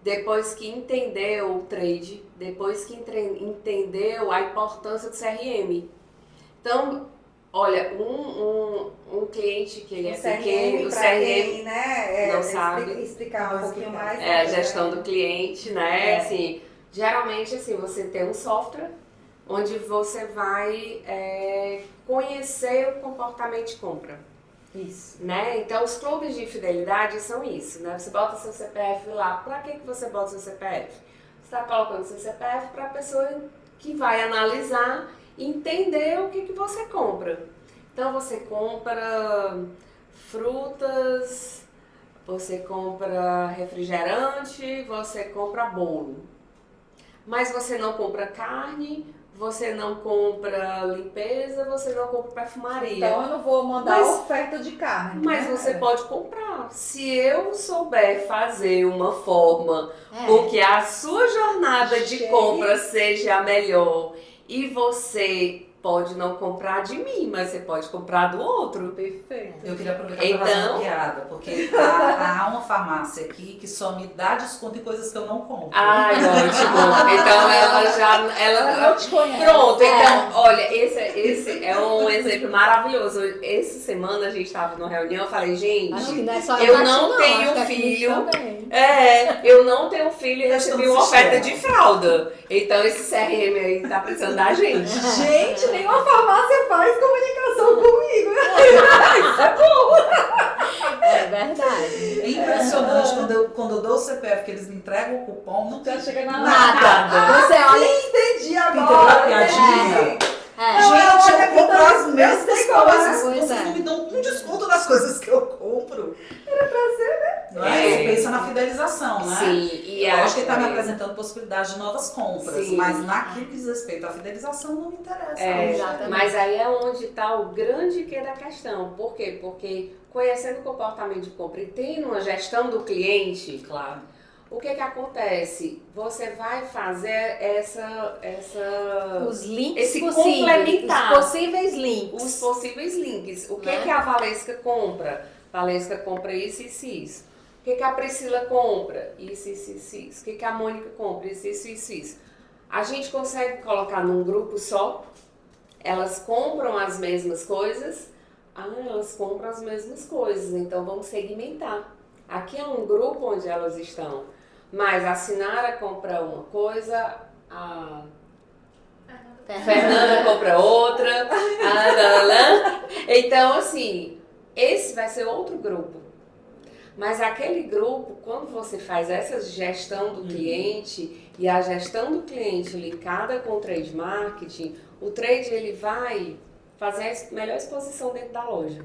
depois que entendeu o trade, depois que entendeu a importância do CRM. Então, Olha, um cliente que ele O é CRM, pequeno, o pra CRM quem, né, não sabe. explicar um pouquinho mais. é a gestão do cliente, né? É. Assim, geralmente, assim, você tem um software onde você vai conhecer o comportamento de compra. Isso. Né? Então, os clubes de fidelidade são isso, né? Você bota seu CPF lá. Para que você bota seu CPF? Você está colocando seu CPF para a pessoa que vai analisar e entender o que você compra. Então, você compra frutas, você compra refrigerante, você compra bolo. Mas você não compra carne, você não compra limpeza, você não compra perfumaria. Então eu não vou mandar oferta de carne. Mas né? você pode comprar. Se eu souber fazer uma forma É. porque a sua jornada de Gente. compra seja a melhor e você pode não comprar de mim, mas você pode comprar do outro. Perfeito. Eu queria aproveitar para fazer uma Então- piada, porque há uma farmácia aqui que só me dá desconto em coisas que eu não compro. Ai, ótimo. Então ela não te conhece. Pronto, então, olha, esse é um exemplo maravilhoso. Essa semana a gente estava numa reunião, eu falei, gente, Acho que não é só eu Tati, não tenho acho que a Cris filho. também. Eu não tenho filho e Questão recebi do uma oferta sistema. de fralda. Então esse CRM aí tá precisando da gente. Gente, nenhuma farmácia faz comunicação comigo. É verdade. É impressionante quando eu dou o CPF que eles me entregam o cupom, não Já chega na Nada. Você olha. Entendi Entendeu agora. a piadinha? entendi. É. Não, Gente, olha, eu compro eu as mesmas sei qual é. coisas. Pois Vocês é. não me dão um desconto nas coisas que eu compro. Era pra ser, né? Não é? É. Você pensa na fidelização, né? Sim, e Eu acho que ele está me é, apresentando possibilidade de novas compras, Sim. mas naquilo que diz respeito à fidelização não me interessa. Exatamente. mas aí é onde está o grande quê da questão. Por quê? Porque conhecendo o comportamento de compra e tendo uma gestão do cliente, Claro. o que acontece? Você vai fazer Os links Esse possíveis. complementar. Os possíveis links. os possíveis links. O que, Né? que a Valesca compra? A Valesca compra isso, isso, isso. O que, que a Priscila compra? Isso, isso, isso, isso. O que, que a Mônica compra? Isso, isso, isso, isso. A gente consegue colocar num grupo só? Elas compram as mesmas coisas? Elas compram as mesmas coisas. Então vamos segmentar. Aqui é um grupo onde elas estão. Mas a Sinara compra uma coisa, a Fernanda compra outra. Então, assim, esse vai ser outro grupo. Mas aquele grupo, quando você faz essa gestão do cliente e a gestão do cliente linkada com o trade marketing, o trade ele vai fazer a melhor exposição dentro da loja.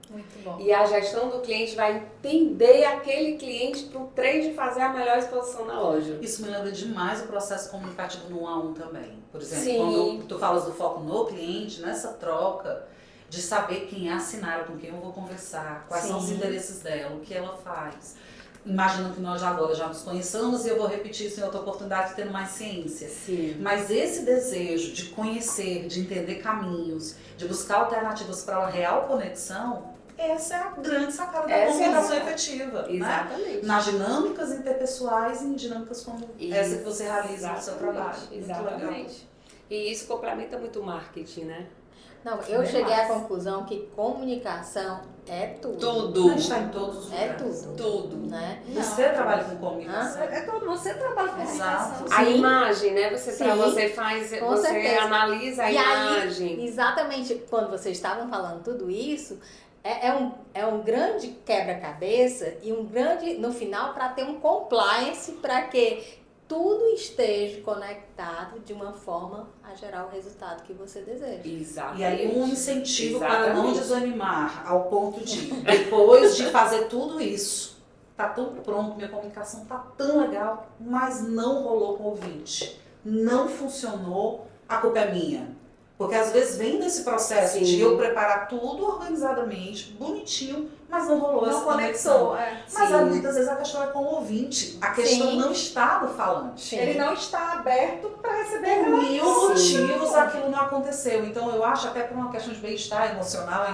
Muito bom. E a gestão do cliente vai entender aquele cliente para o trade fazer a melhor exposição na loja. Isso me lembra demais o processo comunicativo no 1 a 1 também. Por exemplo, Sim. quando tu falas do foco no cliente, nessa troca de saber quem é a Sinara, com quem eu vou conversar, quais são os Sim. interesses dela, o que ela faz. Imaginando que nós agora já nos conheçamos e eu vou repetir isso em outra oportunidade tendo mais ciência. Sim. Mas esse desejo de conhecer, de entender caminhos, de buscar alternativas para uma real conexão, essa é a grande sacada da Essa é a comunicação sacada. efetiva. Né? Exatamente. Nas dinâmicas interpessoais e em dinâmicas como essa que você realiza no seu trabalho. Muito legal. Exatamente. E isso complementa muito o marketing, né? Não, eu Bem cheguei à massa. conclusão que comunicação é tudo. Tudo. A gente está em todos os É lugares. tudo. Tudo. Né? Você trabalha com comunicação. É todo, você trabalha com Exato. comunicação. A Sim. imagem, né? Você faz, com você certeza. analisa a E aí, imagem. exatamente, quando vocês estavam falando tudo isso, é um grande quebra-cabeça e um grande, no final, para ter um compliance para que tudo esteja conectado de uma forma a gerar o resultado que você deseja. Exatamente. E aí um incentivo para não Exatamente. desanimar, ao ponto de, depois de fazer tudo isso, tá tão pronto, minha comunicação tá tão legal, mas não rolou com o ouvinte. Não funcionou, a culpa é minha. Porque às vezes vem nesse processo Sim. de eu preparar tudo organizadamente, bonitinho, mas não rolou essa Não conexão. conectou. É. Mas Sim. muitas vezes a questão é com o ouvinte. A questão Sim. não está no falante. Sim. Ele não está aberto para receber Por aquela mil motivos aquilo não aconteceu. Então eu acho até por uma questão de bem-estar emocional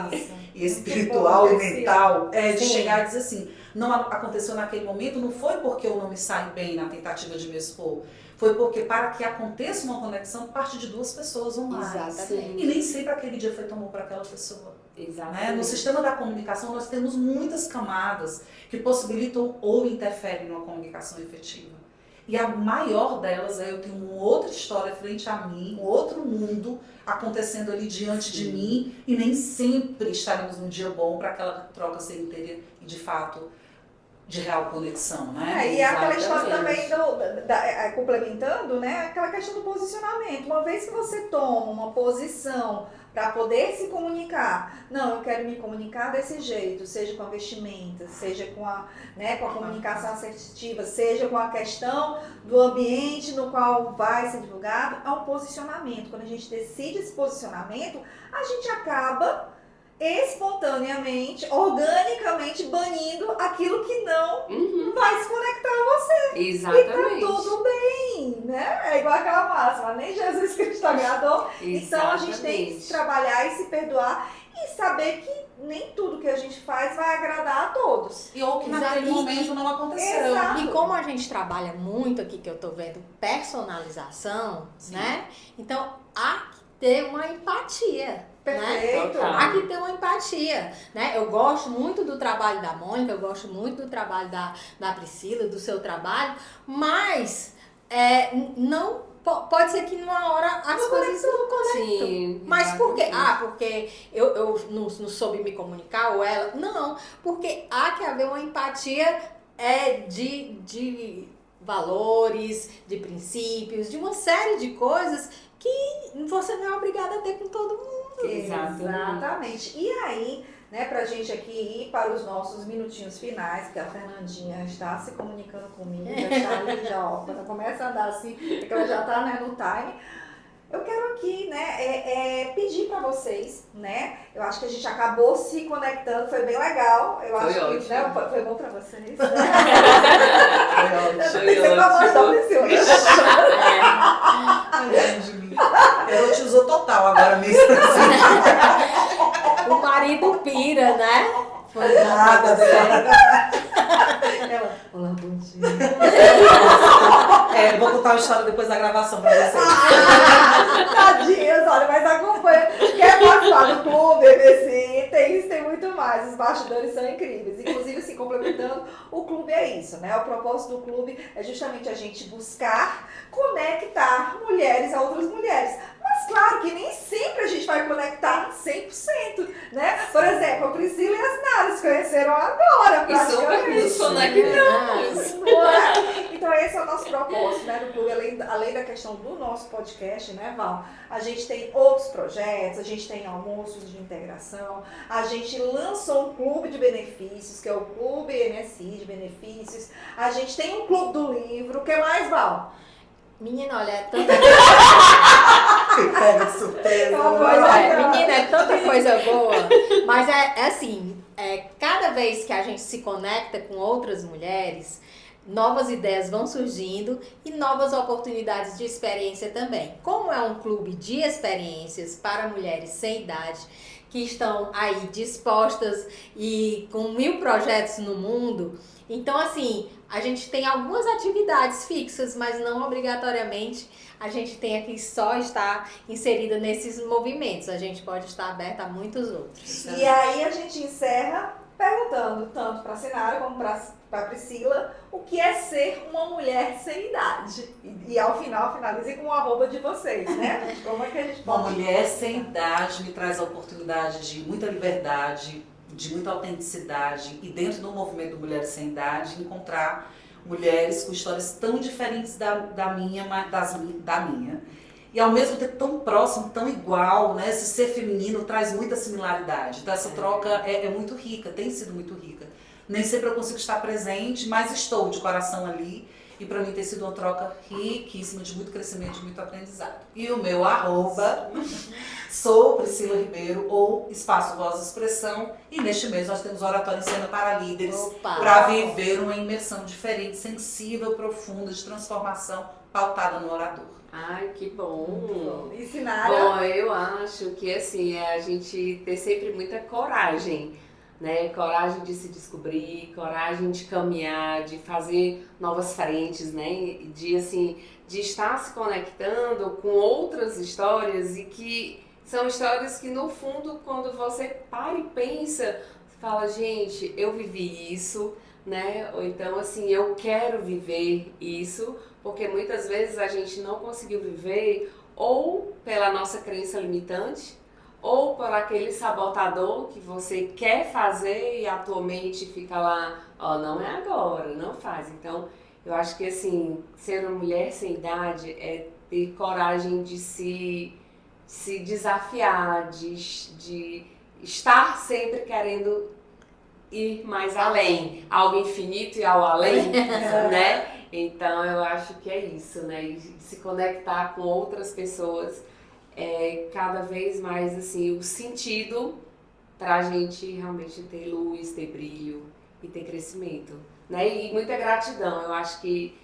e espiritual e Muito bom, mental, de Sim. chegar e dizer assim, não aconteceu naquele momento, não foi porque eu não me saio bem na tentativa de me expor. Foi porque para que aconteça uma conexão, parte de duas pessoas ou mais. Exatamente. E nem sempre aquele dia foi tão bom para aquela pessoa. Exatamente. No sistema da comunicação nós temos muitas camadas que possibilitam ou interferem numa comunicação efetiva. E a maior delas é eu tenho uma outra história frente a mim, um outro mundo acontecendo ali diante de mim e nem sempre estaremos num dia bom para aquela troca ser inteira e de fato de real conexão, né? E aquela história Exatamente. também, complementando, né, aquela questão do posicionamento. Uma vez que você toma uma posição para poder se comunicar, não, eu quero me comunicar desse jeito, seja com a vestimenta, seja com a comunicação assertiva, seja com a questão do ambiente no qual vai ser divulgado, é um posicionamento. Quando a gente decide esse posicionamento, a gente acaba espontaneamente, organicamente banindo aquilo que não vai se conectar a você. Exatamente. E tá tudo bem, né? É igual aquela máxima, nem Jesus Cristo agradou. Então a gente tem que trabalhar e se perdoar e saber que nem tudo que a gente faz vai agradar a todos. E ou que naquele Exato. momento não aconteceu. Exato. E como a gente trabalha muito aqui, que eu tô vendo personalização, Sim. né? Então, há que ter uma empatia. Perfeito. Total. Há que ter uma empatia, né? Eu gosto muito do trabalho da Mônica, eu gosto muito do trabalho da Priscila, do seu trabalho, mas não pode ser que numa hora as coisas não conectam. Sim. Mas por quê? exatamente. Porque eu não soube me comunicar, ou ela... Não, porque há que haver uma empatia de valores, de princípios, de uma série de coisas que você não é obrigada a ter com todo mundo. Exatamente. E aí, né, pra gente aqui ir para os nossos minutinhos finais, porque a Fernandinha está se comunicando comigo, já está ali, já, ó, quando começa a andar assim, é que ela já tá, né, no time. Eu quero aqui, né, pedir para vocês, né, eu acho que a gente acabou se conectando, foi bem legal, eu Foi acho ótimo. que, né, foi bom para vocês. Foi Tem que ser com a voz da Priscila. Ela te usou total agora mesmo. O marido pira, né? Foi Nada, Ela, olá, bom dia. vou contar uma história depois da gravação pra vocês. Tadinhas, olha, mas acompanha. Quer participar do clube, BBC, tem muito mais. Os bastidores são incríveis. Inclusive, assim, complementando, o clube é isso, né? O propósito do clube é justamente a gente buscar conectar mulheres a outras mulheres. Mas claro que nem sempre a gente vai conectar 100%, né? Por exemplo, a Priscila e as Nara se conheceram agora, E super praticamente. nos conectamos. Não é? Então esse é o nosso propósito, né, do clube, além da questão do nosso podcast, né, Val? A gente tem outros projetos, a gente tem almoços de integração, a gente lançou um clube de benefícios, que é o Clube MSI de Benefícios, a gente tem um clube do livro, o que mais, Val? Menina, olha, é tanta Pega de surpresa. menina, é tanta coisa boa. Mas é assim, cada vez que a gente se conecta com outras mulheres, novas ideias vão surgindo e novas oportunidades de experiência também. Como é um clube de experiências para mulheres sem idade, que estão aí dispostas e com 1000 projetos no mundo, então assim, a gente tem algumas atividades fixas, mas não obrigatoriamente a gente tem que só estar inserida nesses movimentos. A gente pode estar aberta a muitos outros. E aí a gente encerra perguntando tanto para a Sinara como para a Priscila o que é ser uma mulher sem idade. E ao final, finalize com o arroba de vocês, né? Como é que a gente Uma pode... mulher sem idade me traz a oportunidade de muita liberdade, de muita autenticidade e dentro do movimento Mulheres Sem Idade encontrar mulheres com histórias tão diferentes da minha. E ao mesmo tempo tão próximo, tão igual, né? Esse ser feminino traz muita similaridade. Então essa troca é muito rica, tem sido muito rica. Nem sempre eu consigo estar presente, mas estou de coração ali. E para mim tem sido uma troca riquíssima, de muito crescimento, de muito aprendizado. E o meu arroba, sou Priscila Ribeiro, ou Espaço Voz e Expressão. E neste mês nós temos Oratória em Cena para Líderes, Opa! para viver uma imersão diferente, sensível, profunda, de transformação, pautada no orador. Ai, que bom. E Sinara? Bom, eu acho que assim, é a gente ter sempre muita coragem, né? Coragem de se descobrir, coragem de caminhar, de fazer novas frentes, né? De assim, de estar se conectando com outras histórias e que são histórias que no fundo, quando você para e pensa, você fala, gente, eu vivi isso, né? Ou então assim, eu quero viver isso, porque muitas vezes a gente não conseguiu viver ou pela nossa crença limitante, ou por aquele sabotador que você quer fazer e a tua mente fica lá, ó, não é agora, não faz. Então, eu acho que assim, ser uma mulher sem idade é ter coragem de se desafiar, de estar sempre querendo ir mais além, algo infinito e ao além, né? Então eu acho que é isso, né? E se conectar com outras pessoas cada vez mais assim o sentido pra gente realmente ter luz, ter brilho e ter crescimento, né? E muita gratidão. Eu acho que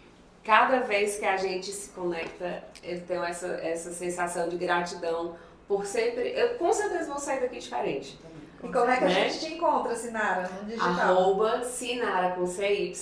cada vez que a gente se conecta, eu tenho essa sensação de gratidão por sempre. Eu com certeza vou sair daqui diferente. E como é que a Né? gente te encontra, Sinara, no digital? Arroba Sinara com CY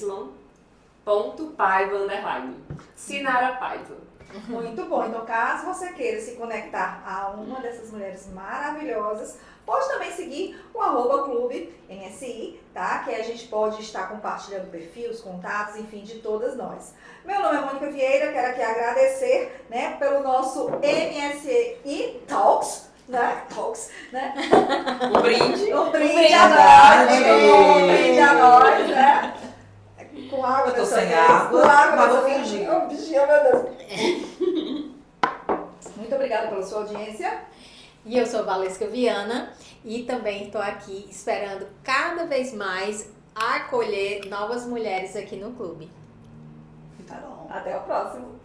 ponto Paiva underline. Sinara Paiva. Muito bom. Então, caso você queira se conectar a uma dessas mulheres maravilhosas, pode também seguir o @clube MSI, tá? Que a gente pode estar compartilhando perfis, contatos, enfim, de todas nós. Meu nome é Mônica Vieira, quero aqui agradecer, né, pelo nosso MSI Talks, né? Talks, né? Um brinde. Um brinde a nós, um brinde a nós, né? Com água Eu tô dessa sem vez, água, com água mas dessa vou vez. fingir. Oh, bichinho, meu Deus. Muito obrigada pela sua audiência. E eu sou Valesca Viana e também estou aqui esperando cada vez mais acolher novas mulheres aqui no clube. Tá bom. Até o próximo.